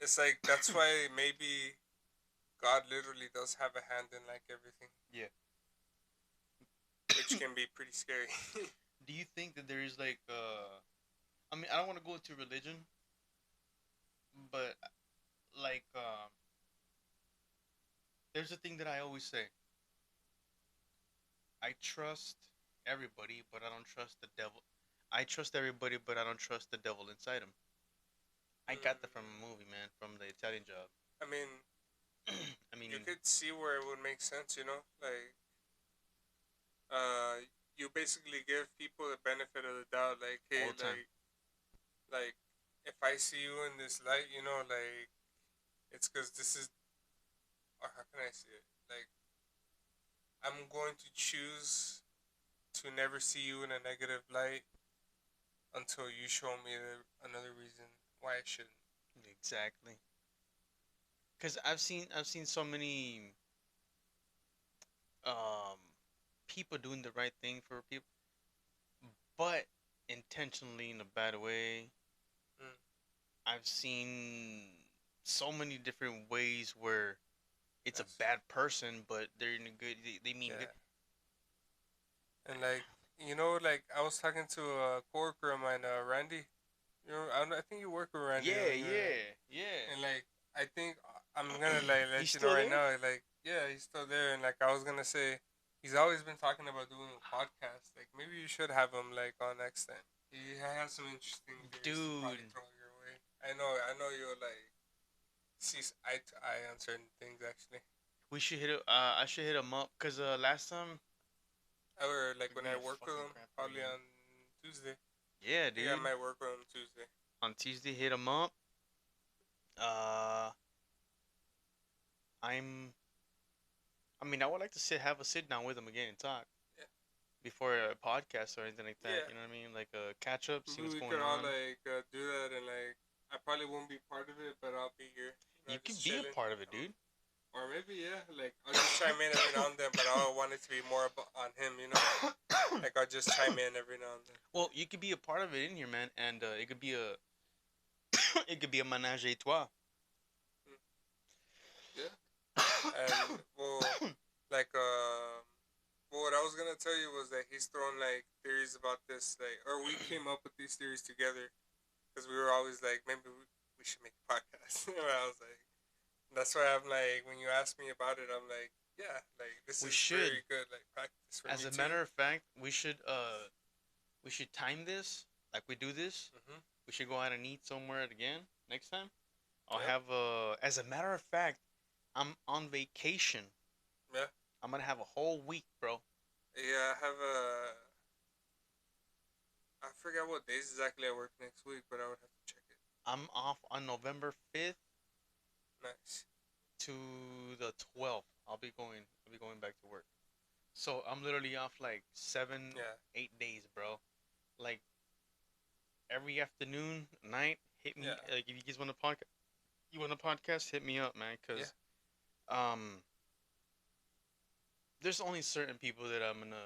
it's like that's why maybe God literally does have a hand in like everything, Yeah. which can be pretty scary. Do you think that there is like I mean, I don't want to go into religion, but like there's a thing that I always say. I trust everybody, but I don't trust the devil. I trust everybody, but I don't trust the devil inside him. I got that from Mm, a movie, man, from the Italian Job. I mean, I mean, you could see where it would make sense, you know, uh, you basically give people the benefit of the doubt, like, all hey, the time. like, if I see you in this light, you know, like, it's because this is, or how can I say it? Like, I'm going to choose to never see you in a negative light until you show me another reason why I shouldn't. Exactly. Cause I've seen so many um people doing the right thing for people, but intentionally in a bad way. Mm, I've seen so many different ways where it's a that's bad person, but they're in a good. They mean good. yeah, and like you know, like I was talking to a coworker of mine, Randy. You know, I think you work with Randy Yeah, over here, yeah, yeah. and like I think I'm gonna like He's let you know still right there. now, like yeah, he's still there, and like I was gonna say, he's always been talking about doing a podcast. Like maybe you should have him like on next time. He has some interesting theories to Dude, probably throw your way. I know you'll like see eye to eye on certain things actually. we should hit. I should hit him up because last time Or like give when me I a work with fucking him, cramp right probably now. on Tuesday. Yeah, I think I dude. might work with him Tuesday. On Tuesday, hit him up. Uh, I'm. I mean, I would like to have a sit down with him again and talk Yeah, before a podcast or anything like that. yeah. You know what I mean? Like a catch up, see Maybe what's we going could all on. like do that, and like I probably won't be part of it, but I'll be here, you know, You just could be a chilling. part of it, dude. Or maybe yeah, like I'll just chime in every now and then, but I want it to be more on him, you know. Like I'll just chime in every now and then. Well, you could be a part of it in here, man, and it could be a it could be a menage a trois. Yeah. And well, like well, what I was gonna tell you was that he's thrown like theories about this, like, or we came up with these theories together because we were always like, maybe we should make a podcast. And I was like, that's why I'm like, when you ask me about it, I'm like, yeah, like this We is should. very good, like practice for As me a too. matter of fact, we should time this like we do this. Mhm. We should go out and eat somewhere again next time. I'll Yep. have as a matter of fact, I'm on vacation. Yeah. I'm gonna have a whole week, bro. Yeah. I have a. I forgot what days exactly I work next week, but I would have to check it. I'm off on November 5th Nice. to the 12th. I'll be going back to work. So I'm literally off like seven, Yeah. 8 days, bro. Like every afternoon, night, hit me. Yeah. Like if you guys want a podcast, hit me up, man. Yeah. Cause there's only certain people that I'm gonna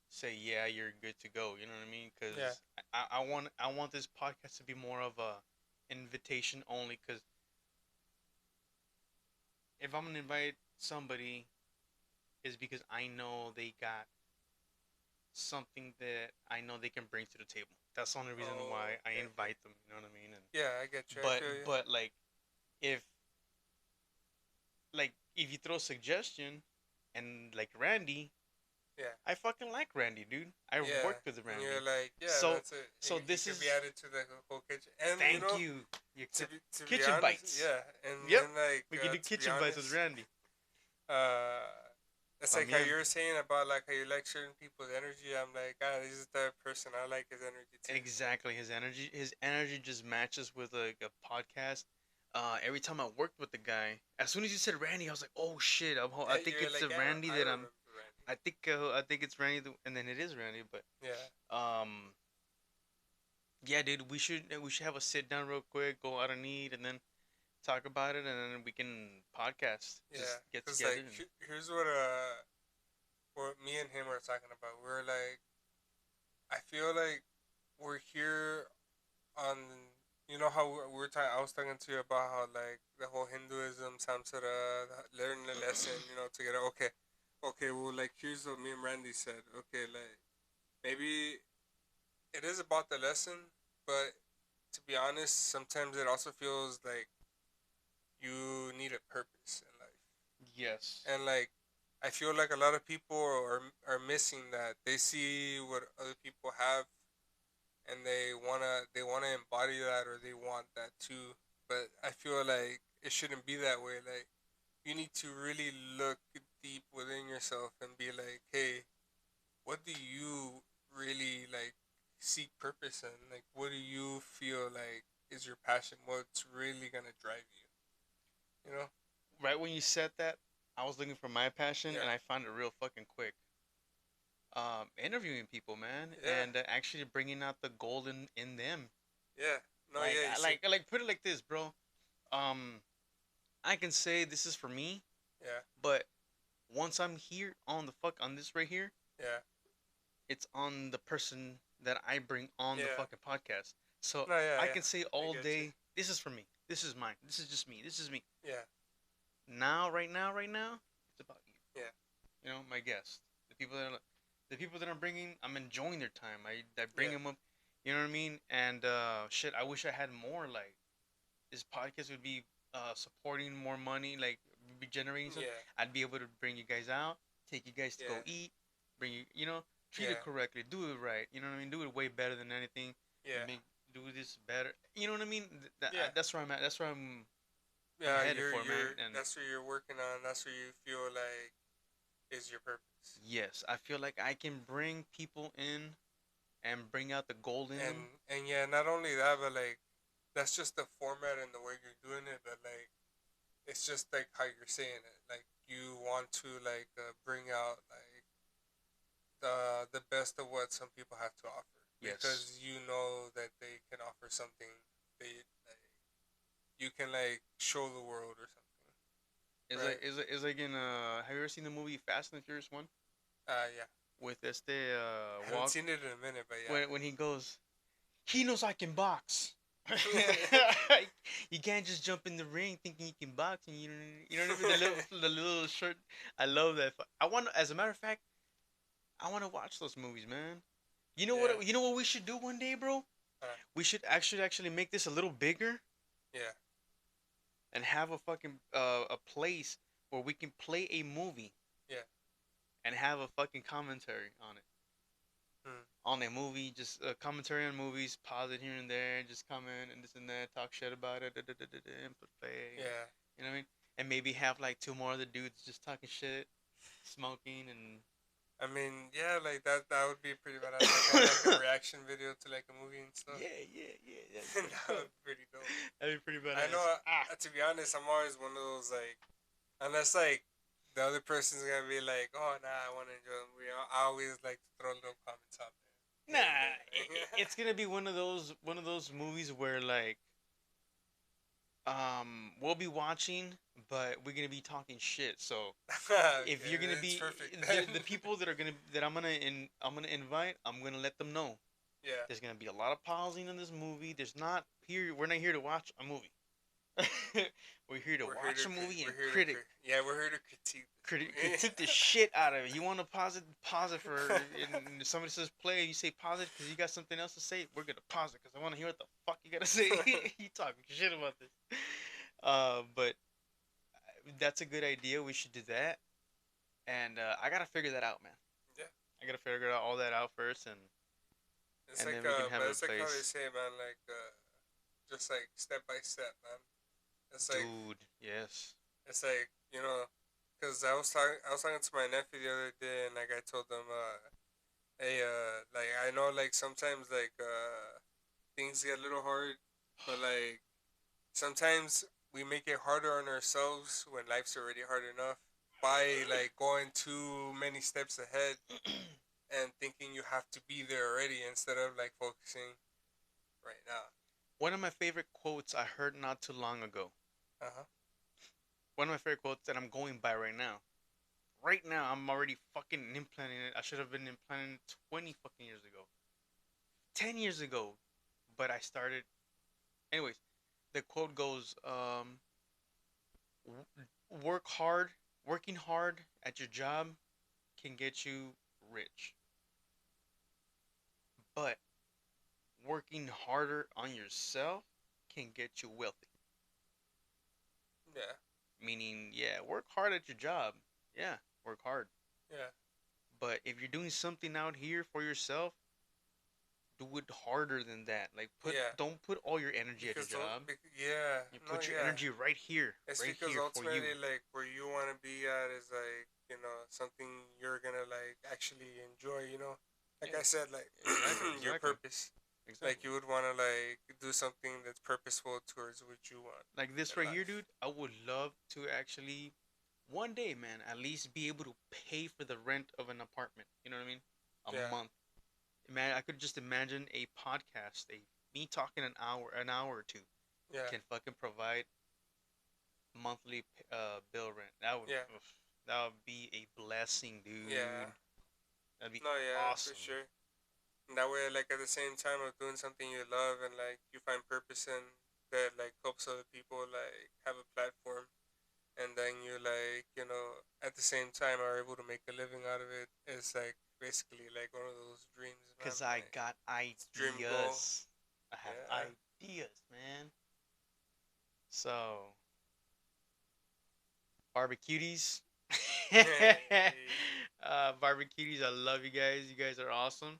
say, yeah, you're good to go. You know what I mean? Yeah. Because I want this podcast to be more of a invitation only. Because if I'm gonna invite somebody, is because I know they got something that I know they can bring to the table. That's the only reason Oh. why I Okay. Okay. invite them. You know what I mean? And Yeah, I get you. I feel you. but if like if you throw a suggestion and like Randy, Yeah. I fucking like Randy, dude. I Yeah. worked with And Randy. you're like, yeah, So that's it. He this could be is added to the whole kitchen. And you thank know, you. Your to be kitchen honest, bites. yeah. Yep. And like We can do to be kitchen bites with honest, Randy. uh, it's like how También. you were saying about like how you like certain people's energy. I'm like, ah, this is the type of person I like his energy too. Exactly. His energy just matches with a podcast. Every time I worked with the guy, as soon as you said Randy, I was like, "Oh shit!" I Yeah, think you're it's like, the yeah, Randy I that I'm. remember Randy. I think it's Randy, and then it is Randy. But Yeah, um, yeah, dude, we should have a sit down real quick, go out and eat, and then talk about it, and then we can podcast. yeah. Just get Cause together like and here's what me and him are talking about. We're like, I feel like we're here on, you know how we're talking. I was talking to you about how like the whole Hinduism, samsara, learn the lesson, together. Okay, okay. Well, like here's what me and Randy said. Okay, like maybe it is about the lesson, but to be honest, sometimes it also feels like you need a purpose in life, yes, and like I feel like a lot of people are missing that. They see what other people have and they wanna embody that or they want that too. But I feel like it shouldn't be that way. Like you need to really look deep within yourself and be like, hey, what do you really like seek purpose in? Like what do you feel like is your passion? What's really gonna drive you? You know? right when you said that, I was looking for my passion, Yeah. and I found it real fucking quick. Interviewing people, man, Yeah. and actually bringing out the golden in them. Yeah. No, Like, yeah, you see. I like put it like this, bro. Um, I can say this is for me, Yeah. but once I'm here on the fuck on this right here, Yeah. it's on the person that I bring on the Yeah. fucking podcast. So No, yeah, I yeah. can say I all get you. day, this is for me. This is mine. This is just me. This is me. Yeah. Now, right now, it's about you. Yeah. You know, my guests, the people that I'm bringing, I'm enjoying their time. I bring Yeah. them up. You know what I mean? And shit, I wish I had more. Like this podcast would be supporting more money, like be generating something. Yeah. I'd be able to bring you guys out, take you guys to go Yeah. eat, bring you, you know, treat it Yeah. correctly, do it right. You know what I mean? Do it way better than anything. Yeah. Make do this better. You know what I mean? Yeah. That's where I'm at. That's where I'm Yeah, headed you're for, man. you're And that's what you're working on. That's what you feel like is your purpose. yes, I feel like I can bring people in and bring out the gold in And them. and yeah, not only that, but like that's just the format and the way you're doing it. But like it's just like how you're saying it. Like you want to like bring out like the best of what some people have to offer Yes. because you know that they can offer something they like you can like show the world or something, right? It's like in have you ever seen the movie Fast and the Furious 1 Yeah. with I haven't walk seen it in a minute, but yeah. when he goes, he knows I can box. You can't just jump in the ring thinking you can box and you know what I mean. The little shirt. I love that. I want. As a matter of fact, I want to watch those movies, man. You know Yeah. what? You know what we should do one day, bro. We should actually make this a little bigger Yeah. and have a fucking a place where we can play a movie Yeah. and have a fucking commentary on it. Hmm. On a movie, just a commentary on movies, pause it here and there, just comment and this and that, talk shit about it, and put play. Yeah. You know what I mean? And maybe have like two more other dudes just talking shit, smoking, and I mean, yeah, like that would be pretty badass. Like kind of like a reaction video to like a movie and stuff. yeah, yeah, yeah, that's pretty That dope. would be pretty dope. That'd be pretty I know. badass. Ah, To be honest, I'm always one of those like, unless like the other person's gonna be like, oh nah, I want to enjoy the movie. I always like to throw little comments out nah, there here and there. it's gonna be one of those movies where like we'll be watching, but we're gonna be talking shit. So if you're gonna It's be perfect. the people that I'm gonna invite, I'm gonna let them know Yeah. there's gonna be a lot of pausing in this movie. There's not here. We're not here to watch a movie. We're here to watch a movie and Yeah, we're here to critique this movie. critique the shit out of it. You want to pause it for. And somebody says play, you say pause it because you got something else to say. We're gonna pause it because I want to hear what the fuck you gotta say. You talking shit about this. But that's a good idea. We should do that. And I gotta figure that out, man. Yeah. I gotta figure all that out first, It's and like then we can have but a it's like how they place. say, man, like just like step by step, man. It's like Dude, yes. it's like because I was talking to my nephew the other day, and like I told them, hey, like I know like sometimes like things get a little hard, but like sometimes we make it harder on ourselves when life's already hard enough by like going too many steps ahead and thinking you have to be there already instead of like focusing right now. One of my favorite quotes I heard not too long ago. Uh huh. One of my favorite quotes that I'm going by right now. Right now, I'm already fucking implanting it. I should have been implanting it 20 fucking years ago. 10 years ago. But I started. Anyways, the quote goes, work hard. Working hard at your job can get you rich. But working harder on yourself can get you wealthy. Yeah. Meaning, yeah, work hard at your job. Yeah, work hard. Yeah. But if you're doing something out here for yourself, do it harder than that. Like Yeah. don't put all your energy at your Because job. yeah, You no, put your yeah. energy It's right because here for you. ultimately, like, where you want to be at is like, something you're gonna like actually enjoy. Like Yeah, I said, like exactly, your exactly, purpose. Like exactly. you would want to like do something that's purposeful towards what you want Like this in right here, life. dude. I would love to actually one day, man, at least be able to pay for the rent of an apartment. You know what I mean? A Yeah. month. Man, I could just imagine a podcast, a me talking an hour or two, Yeah. can fucking provide monthly bill rent. Yeah. That would be a blessing, Yeah. dude. That'd be No, yeah, for awesome. sure. And that way, like at the same time of doing something you love and like you find purpose in that like helps other people like have a platform, and then you like at the same time are able to make a living out of it. It's like basically like one of those dreams, man. Cause I Like got it's a dream goal. ideas. I have Yeah. ideas, man. So barbecuties. Hey. Barbecuties, I love you guys. You guys are awesome.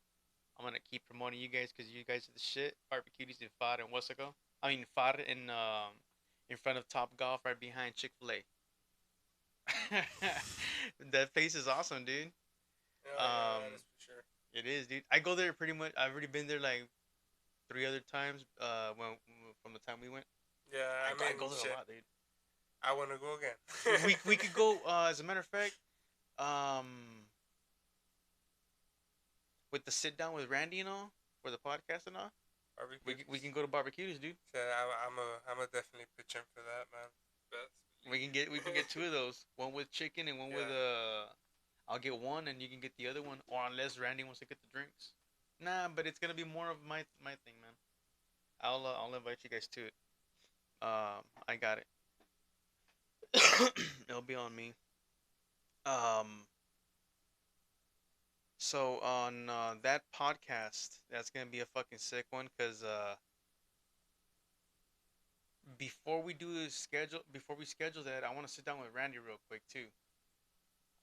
I'm gonna keep promoting you guys because you guys are the shit. Barbecuties in Far and Wasaco. I mean Far in front of Top Golf, right behind Chick-fil-A. That place is awesome, dude. Oh yeah, that Um, is for sure. it is, dude. I go there pretty much. I've already been there like three other times. When from the time we went, Yeah, I I mean go there a shit. lot, dude. I want to go again. We could go. As a matter of fact, um, with the sit down with Randy and all for the podcast and all, we Barbecues. can go to barbecues, dude. So I'm a definitely pitch in for that, man. Best We can get believe. two of those. One with chicken and one with Yeah. I'll get one and you can get the other one, or unless Randy wants to get the drinks. Nah, but it's gonna be more of my thing, man. I'll invite you guys to it. I got it. It'll be on me. Um, so on that podcast, that's gonna be a fucking sick one, cause before we schedule that, I want to sit down with Randy real quick too.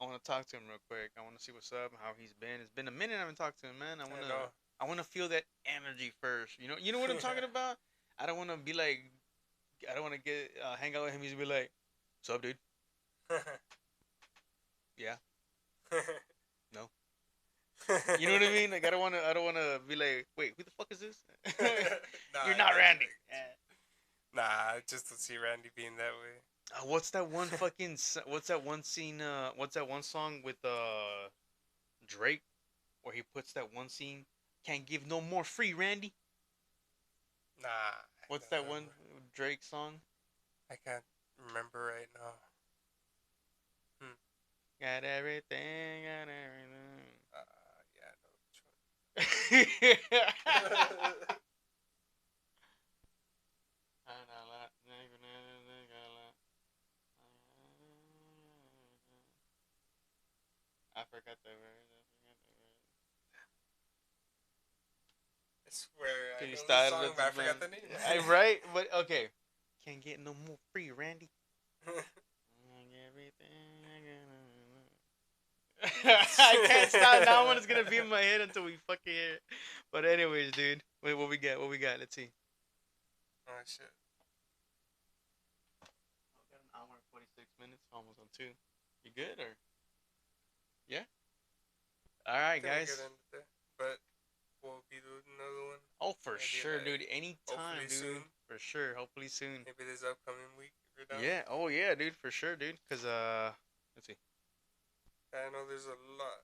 I want to talk to him real quick. I want to see what's up, how he's been. It's been a minute I haven't talked to him, man. I know. I want to feel that energy first. You know what I'm talking about. I don't want to be like, I don't want to get hang out with him. He's be like, "What's up, dude? Yeah, no." You know what I mean? Like I don't want to be like, "Wait, who the fuck is this?" Nah, You're I not got you. Randy. Nah, I just don't see Randy being that way. What's that one fucking? What's that one scene? What's that one song with Drake where he puts that one scene? Can't give no more free, Randy. Nah, What's that one Drake song? I can't remember right now. Hmm. Got everything, got everything. Yeah, I know which one. I forgot the word. I swear, I Can you know the start? song, but I forgot the name. I right, but okay. Can't get no more free, Randy. I can't stop. That one is gonna be in my head until we fucking hear it. But anyways, dude, wait, what we got? What we got? Let's see. Oh shit. We got an hour and 46 minutes, almost on two. You good or? Yeah. All I right, think we could guys. end it there. But we'll be doing another one. Oh, for Maybe sure, like dude. Anytime, hopefully dude. soon. For sure. Hopefully soon. Maybe this upcoming week if you're down. Yeah. Oh, yeah, dude. For sure, dude. Cause let's see. I know there's a lot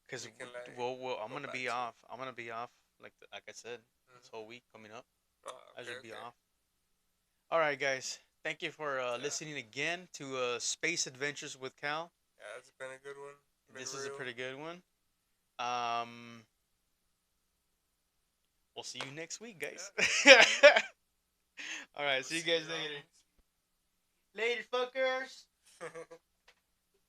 Cause we can like I'm go gonna back be to. off. I'm gonna be off. Like I said, this Mm. whole week coming up, Oh, I okay, should be okay. off. All right, guys. Thank you for Yeah. listening again to Space Adventures with Cal. Yeah, it's been a good one. Been This is a real. pretty good one. Um, we'll see you next week, guys. Yeah. All right. We'll See you see guys you later. Later, fuckers. on.